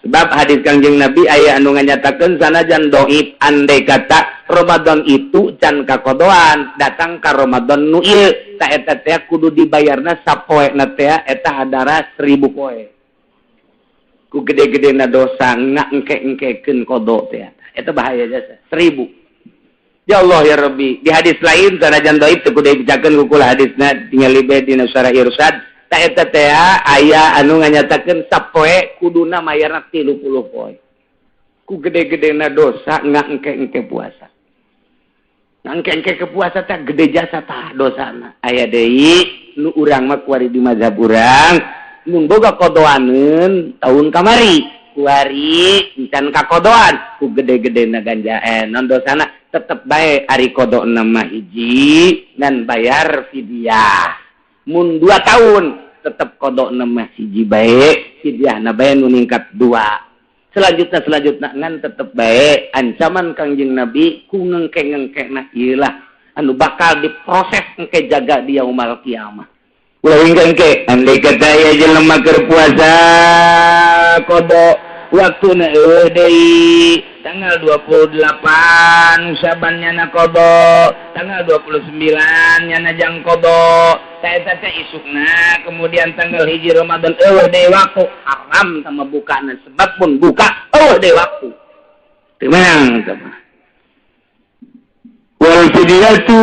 Sebab hadis Kangjeng Nabi aya anu nganyatakeun sanajan dhaif andai kata Ramadan itu can kakodoan datang ka Ramadan nu ieu ta eta teh kudu dibayarna sapoena teh eta hadara 1000 poe. Ku gede-gedena dosa ngengke-engkekeun kodo teh eta bahaya jasa 1000. Ya Allah ya Rabbi, di hadis lain sanajan dhaif teu kudu dibacakeun ku hadisna tinggal libe dina syarah irsyad ta eta teh aya anu nganyatakeun sapoe kuduna mayarna 30 poe. Ku gede-gedena dosa ngengke-engke puasa. Ngengke-engke ke puasa teh gede jasa tah dosana. Aya deui nu urang mah kuari di mazhab urang mun boga kodoaneun tahun kamari kuari encan kakodoan ku gede-gedena ganjaen non dosana tetep bae ari kodo nama hiji dan bayar fidyah. Mun 2 tahun tetep kodo nama hiji bae fidyahna bae nu ningkat 2. Selanjutnya ngan tetep bae ancaman Kangjeng Nabi ku ngengke-ngengkena ieu lah anu bakal diproses engke jaga di yaumul kiamah. Ulah engke andai kata aya jelema keur puasa kodo waktuna deui tanggal 28 Syaban nyana kodo, tanggal 29 nyana jang kodo, eta teh isukna kemudian tanggal 1 Ramadan deui waktu haram sama bukana sebab pun buka deui waktu. Teu meunang teh mah. Wal fidyatu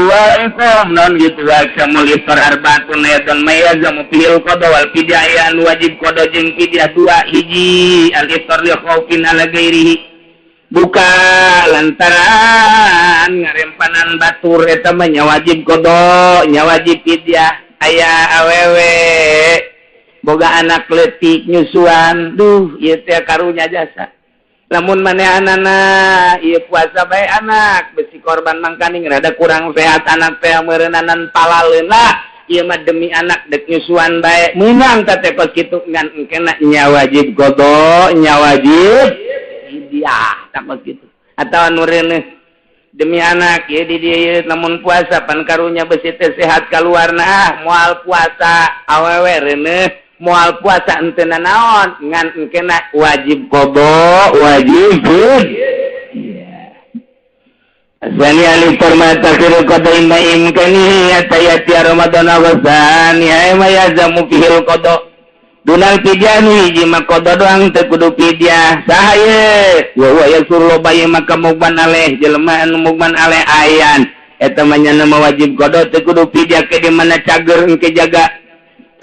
wa iqam non gitu kamul iftar arbaatun dan mayazamu fil qada wal fidyah wajib qada jeung fidyah 2 hiji al iftar li khaufin ala ghairihi buka lantaran ngarempanan batur eta mah nya wajib qada nya wajib fidyah aya awewe boga anak leutik nyusuan duh ieu teh karunya jasa. Lamun manehanana ieu puasa bae anak besi korban mangkaning rada kurang sehat anak teh meureunanan palaleuna ieu mah demi anak dek nyusuan bae meunang teh kos kitu ngan engkena nya wajib qada nya wajib fidyah tah kos kitu atawa nu reuneuh demi anak ieu di dieu lamun puasa pan karunya besi teh sehat kaluarna moal puasa awewe reuneuh moal puasa ente naon ngan engkena wajib qada wajib fidyah. Asani ali permata kira qada imaim kani atayati Ramadan awasani ay mayazamu fihil qada dunal fidyah hiji mah qada doang teu kudu fidyah sahaye wa huwa yasurlu bayi maka mugban aleh jelema anu mugban aleh ayan eta mah nya wajib qada teu kudu fidyah ke di mana cager engke jaga.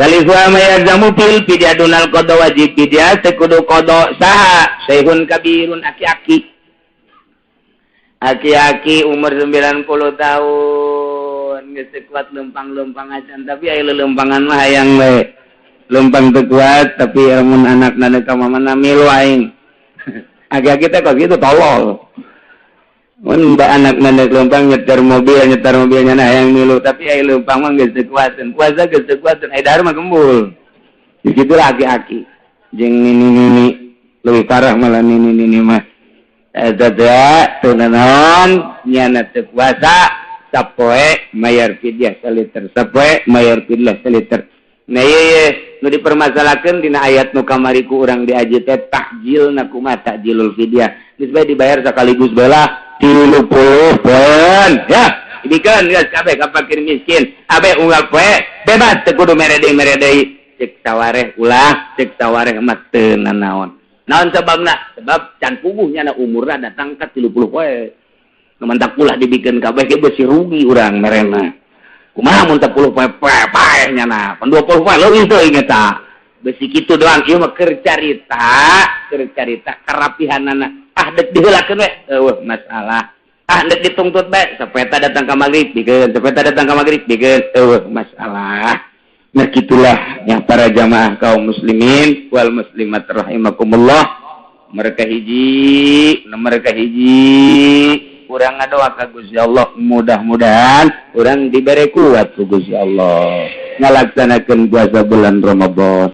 Salifwa mayazamu fil fidyah dunal qada wajib fidyah teu kudu qada saha sayhun kabirun aki-aki umur 90 tahun geus kuat lempang-lempang acan tapi aya lelempangan mah hayang we lempang teu kuat tapi mun anakna teh ka mamana milu aing aki-aki teh kok kitu tolol. Mun mbak anak mandek lempang nyetar mobilnya nah yang milu tapi ai lempang mah geus sekuateun puasa geus sekuateun ai dahar mah gembul di kitu aki-aki jeung nini leuwih parah malah nini mah eta teh teu naon nyana teu puasa sapoe mayar fidyah saliter sapoe mayar fidyah saliter. Nah ieu nu dipermasalakeun dina ayat nu kamari ku urang diaji teh takjilna kumaha takjilul fidyah geus bae dibayar sakaligus bae 30 poin ya dibikeun geus kabeh ka fakir miskin abe unggal poe bebas teu kudu merede cek sawareh ulah cek sawareh mah teu naon sebabna sebab can puguhnya na umurna datang ka 30 poe mantak ulah dibikeun kabeh ge beusi rugi urang merena kumaha mun 10 poe pae nya na 20 poe leuwih teuing eta beusi kitu doang ieu mah keur carita karapihanana dek diheulakeun we masalah dek dituntut bae sapeta datang ka magrib dikeun masalah. Nah gitulah ya para jamaah kaum muslimin wal muslimat rahimakumullah mereka hiji urang ngadoa ka Gusti Allah mudah-mudahan urang dibere kuat ku Gusti Allah ngalaksanakeun puasa bulan Ramadan.